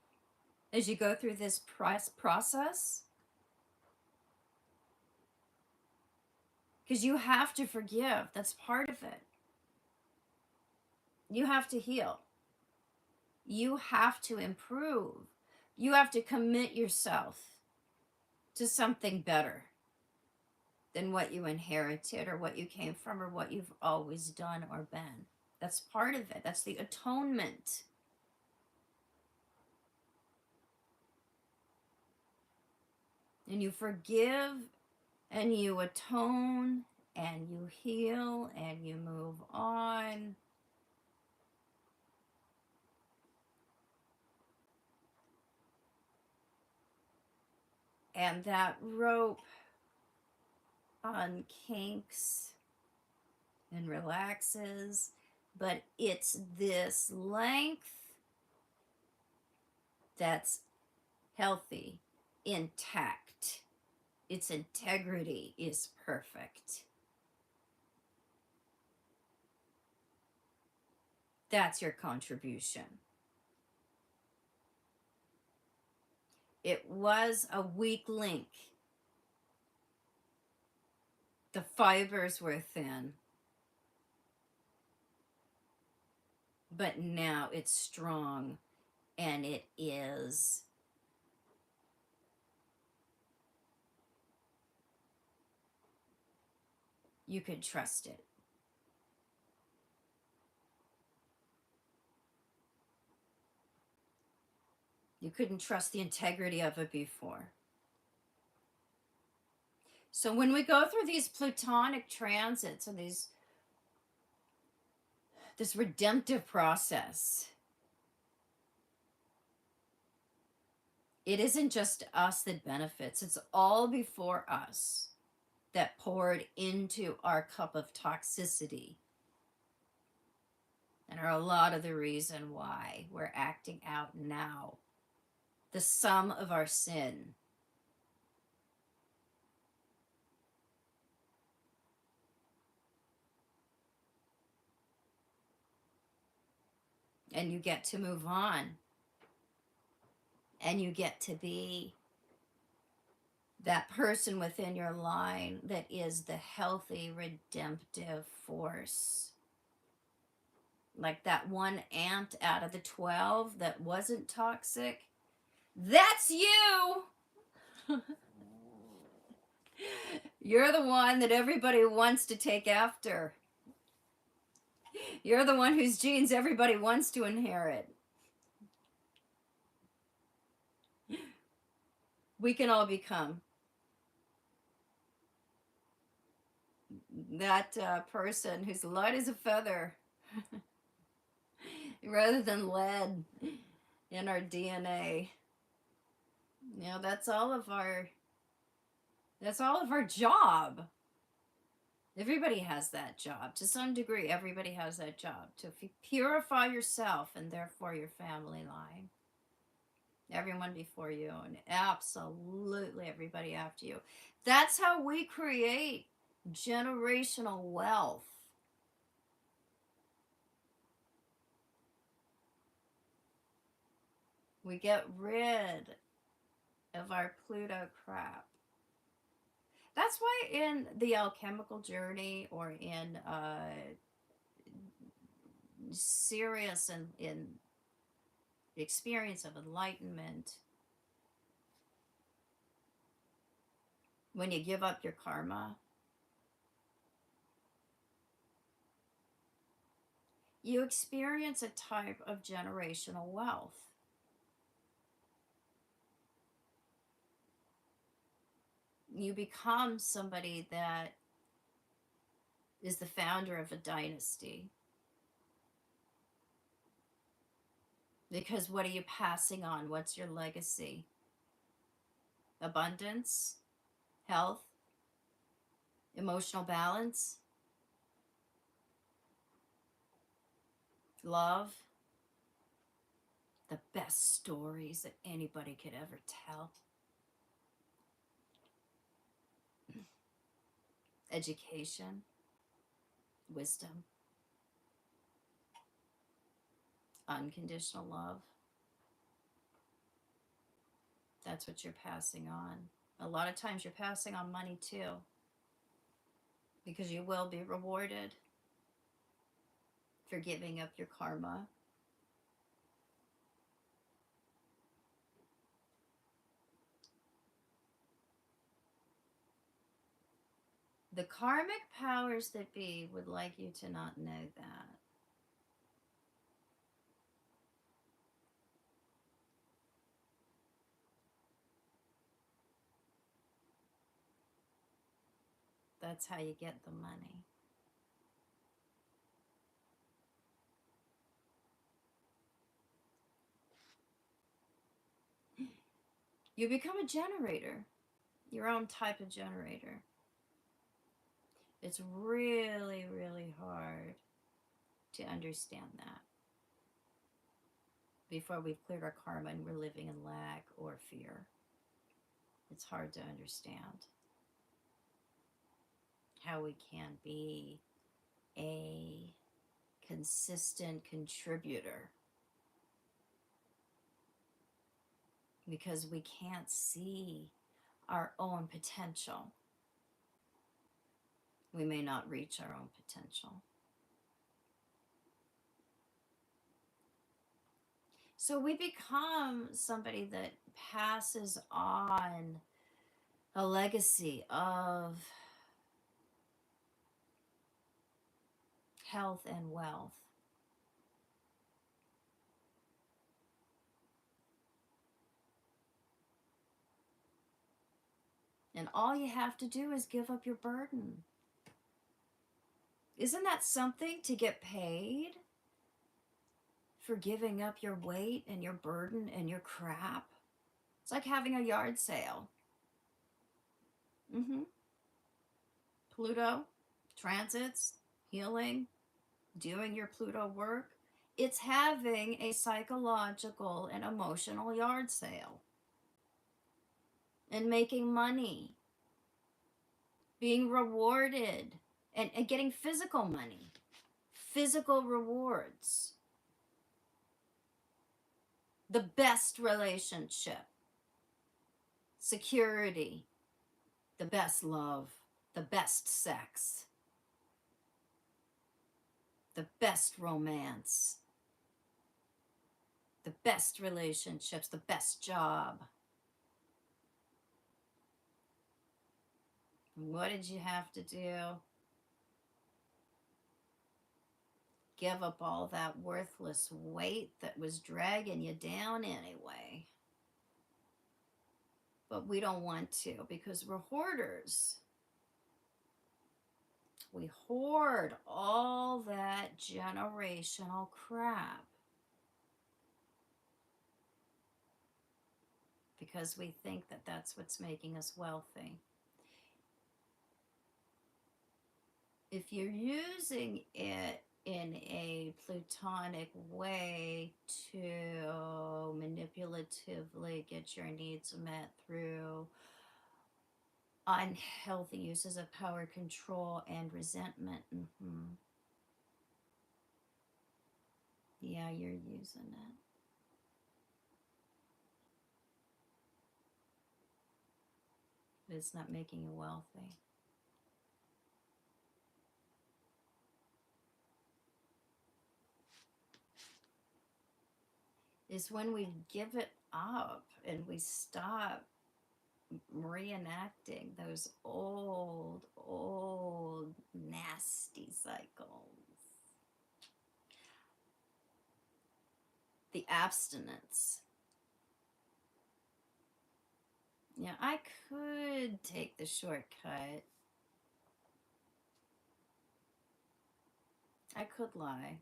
As you go through this process, because you have to forgive. That's part of it. You have to heal. You have to improve. You have to commit yourself to something better than what you inherited or what you came from or what you've always done or been. That's part of it. That's the atonement. And you forgive and you atone and you heal and you move on. And that rope unkinks and relaxes, but it's this length that's healthy, intact. Its integrity is perfect. That's your contribution. It was a weak link. The fibers were thin. But now it's strong, and it is. You could trust it. You couldn't trust the integrity of it before. So when we go through these Plutonic transits and this redemptive process, it isn't just us that benefits. It's all before us that poured into our cup of toxicity and are a lot of the reason why we're acting out now. The sum of our sin. And you get to move on. And you get to be that person within your line that is the healthy, redemptive force. Like that one ant out of the 12 that wasn't toxic. That's you! You're the one that everybody wants to take after. You're the one whose genes everybody wants to inherit. We can all become that person who's light as a feather rather than lead in our DNA. You know, that's all of our job. Everybody has that job. To some degree, everybody has that job. To purify yourself and therefore your family line. Everyone before you and absolutely everybody after you. That's how we create generational wealth. We get rid of our Pluto crap. That's why in the alchemical journey or in serious and in experience of enlightenment, when you give up your karma, you experience a type of generational wealth. You become somebody that is the founder of a dynasty. Because what are you passing on? What's your legacy? Abundance, health, emotional balance, love, the best stories that anybody could ever tell. Education, wisdom, unconditional love. That's what you're passing on. A lot of times you're passing on money too, because you will be rewarded for giving up your karma. The karmic powers that be would like you to not know that. That's how you get the money. You become a generator, your own type of generator. It's really, really hard to understand that before we've cleared our karma and we're living in lack or fear. It's hard to understand how we can be a consistent contributor. Because we can't see our own potential. We may not reach our own potential. So we become somebody that passes on a legacy of health and wealth. And all you have to do is give up your burden. Isn't that something to get paid for giving up your weight and your burden and your crap? It's like having a yard sale. Pluto, transits, healing, doing your Pluto work. It's having a psychological and emotional yard sale. And making money. Being rewarded. And getting physical money. Physical rewards. The best relationship. Security. The best love. The best sex. The best romance. The best relationships. The best job. What did you have to do? Give up all that worthless weight that was dragging you down anyway. But we don't want to because we're hoarders. We hoard all that generational crap because we think that that's what's making us wealthy. If you're using it in a Plutonic way to manipulatively get your needs met through unhealthy uses of power, control, and resentment. Yeah, you're using it. But it's not making you wealthy. Is when we give it up and we stop reenacting those old nasty cycles. The abstinence. Yeah, I could take the shortcut. I could lie.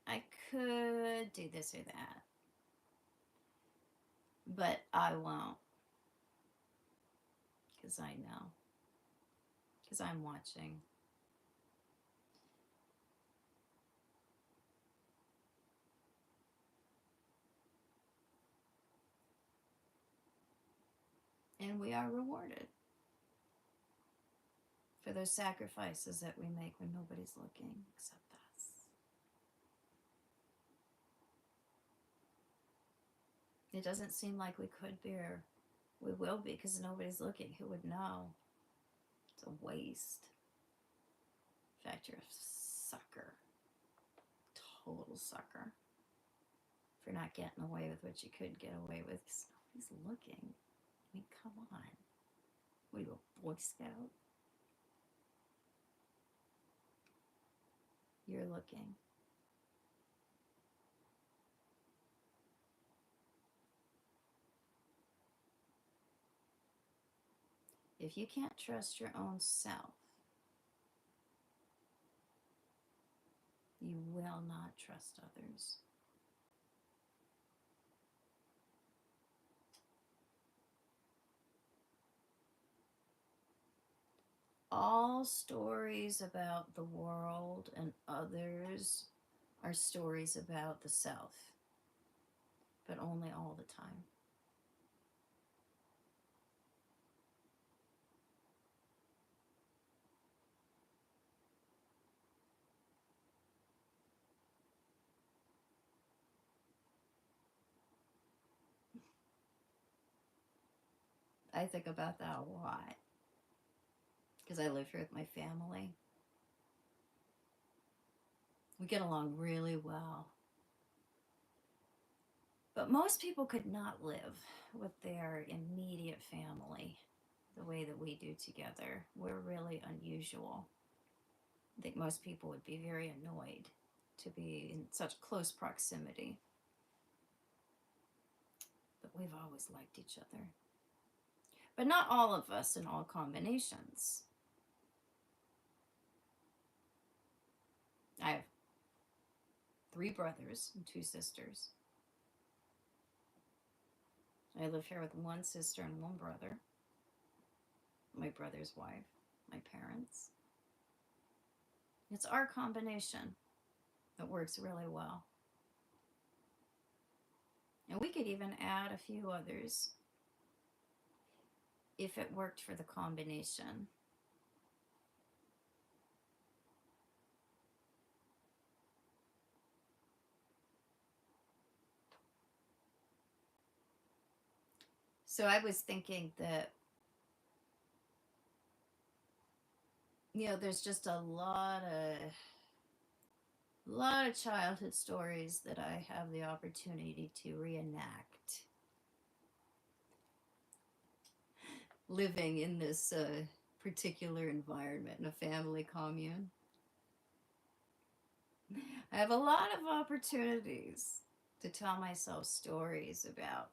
I could do this or that. But I won't. Because I know. Because I'm watching. And we are rewarded for those sacrifices that we make when nobody's looking except us. It doesn't seem like we could be, or we will be, because nobody's looking. Who would know? It's a waste. In fact, you're a sucker. Total sucker. For not getting away with what you could get away with, because nobody's looking. I mean, come on. What are you, a Boy Scout? You're looking. If you can't trust your own self, you will not trust others. All stories about the world and others are stories about the self, but only all the time. I think about that a lot because I live here with my family. We get along really well. But most people could not live with their immediate family the way that we do together. We're really unusual. I think most people would be very annoyed to be in such close proximity. But we've always liked each other. But not all of us in all combinations. I have 3 brothers and 2 sisters. I live here with 1 sister and 1 brother. My brother's wife, my parents. It's our combination that works really well. And we could even add a few others if it worked for the combination. So I was thinking that, there's just a lot of childhood stories that I have the opportunity to reenact. Living in this particular environment, in a family commune. I have a lot of opportunities to tell myself stories about,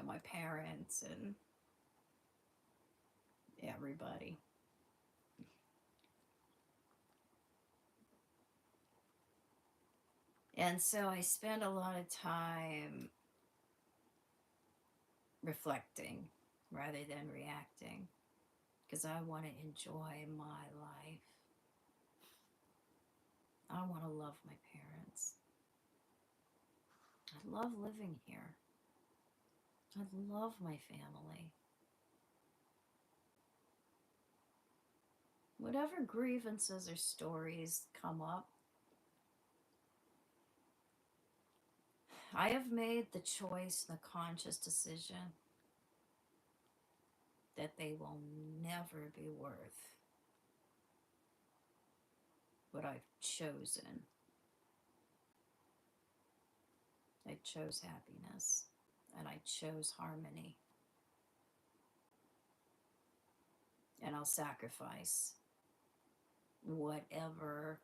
my parents and everybody. And so I spend a lot of time reflecting rather than reacting because I want to enjoy my life. I want to love my parents. I love living here. I love my family. Whatever grievances or stories come up, I have made the choice, the conscious decision that they will never be worth what I've chosen. I chose happiness and I chose harmony. And I'll sacrifice whatever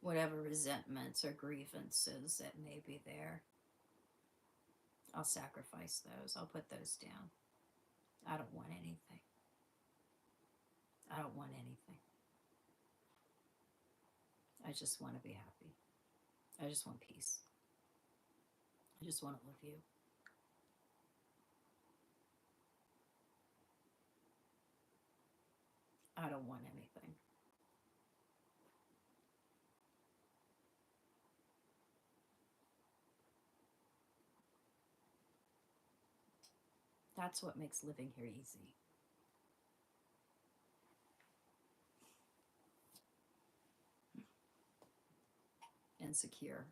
resentments or grievances that may be there. I'll sacrifice those. I'll put those down. I don't want anything. I don't want anything. I just want to be happy. I just want peace. I just want to love you. I don't want anything. That's what makes living here easy. And secure.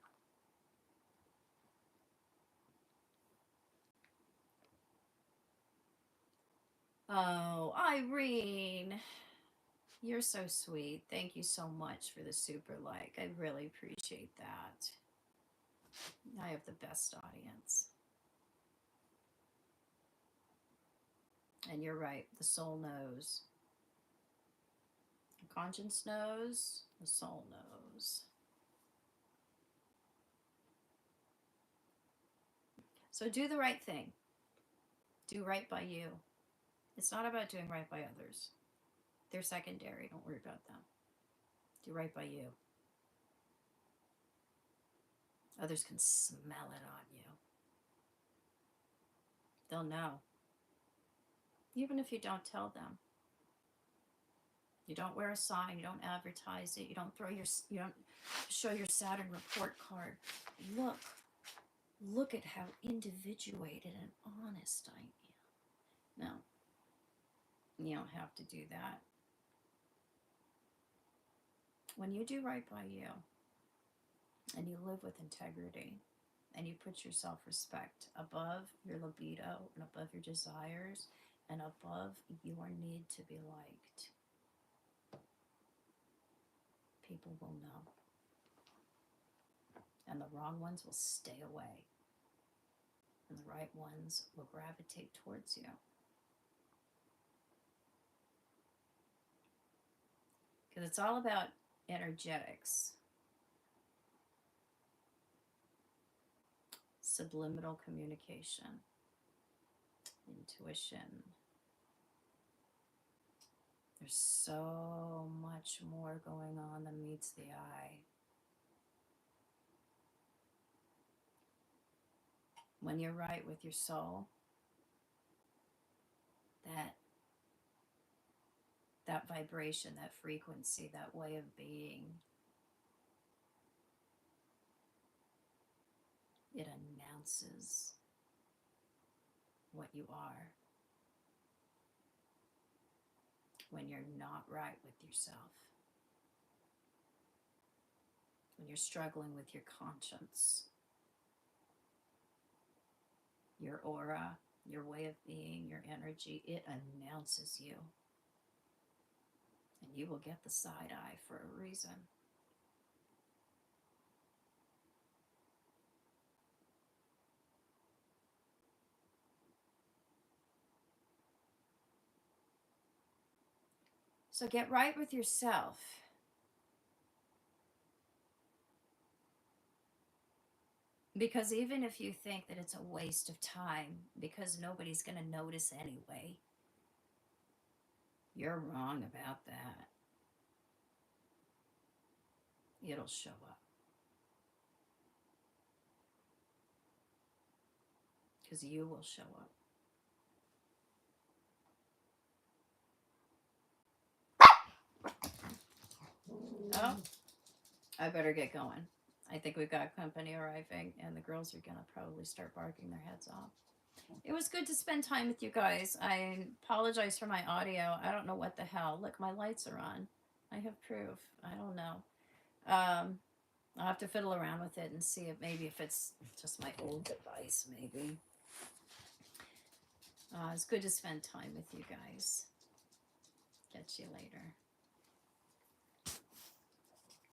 Oh, Irene, you're so sweet. Thank you so much for the super like. I really appreciate that. I have the best audience. And you're right, the soul knows. The conscience knows, the soul knows. So do the right thing. Do right by you. It's not about doing right by others. They're secondary. Don't worry about them. Do right by you. Others can smell it on you. They'll know. Even if you don't tell them. You don't wear a sign. You don't advertise it. You don't show your Saturn report card. Look at how individuated and honest I am. No. You don't have to do that. When you do right by you and you live with integrity, and you put your self-respect above your libido and above your desires and above your need to be liked, people will know. And the wrong ones will stay away. And the right ones will gravitate towards you. Because it's all about energetics. Subliminal communication. Intuition. There's so much more going on than meets the eye. When you're right with your soul, that vibration, that frequency, that way of being, it announces what you are. When you're not right with yourself, when you're struggling with your conscience, your aura, your way of being, your energy, it announces you. And you will get the side eye for a reason. So get right with yourself. Because even if you think that it's a waste of time, because nobody's going to notice anyway, you're wrong about that. It'll show up. Because you will show up. Oh, I better get going. I think we've got company arriving, and the girls are going to probably start barking their heads off. It was good to spend time with you guys. I apologize for my audio. I don't know what the hell. Look, my lights are on. I have proof. I don't know. I'll have to fiddle around with it and see if maybe if it's just my old device, maybe. It's good to spend time with you guys. Catch you later.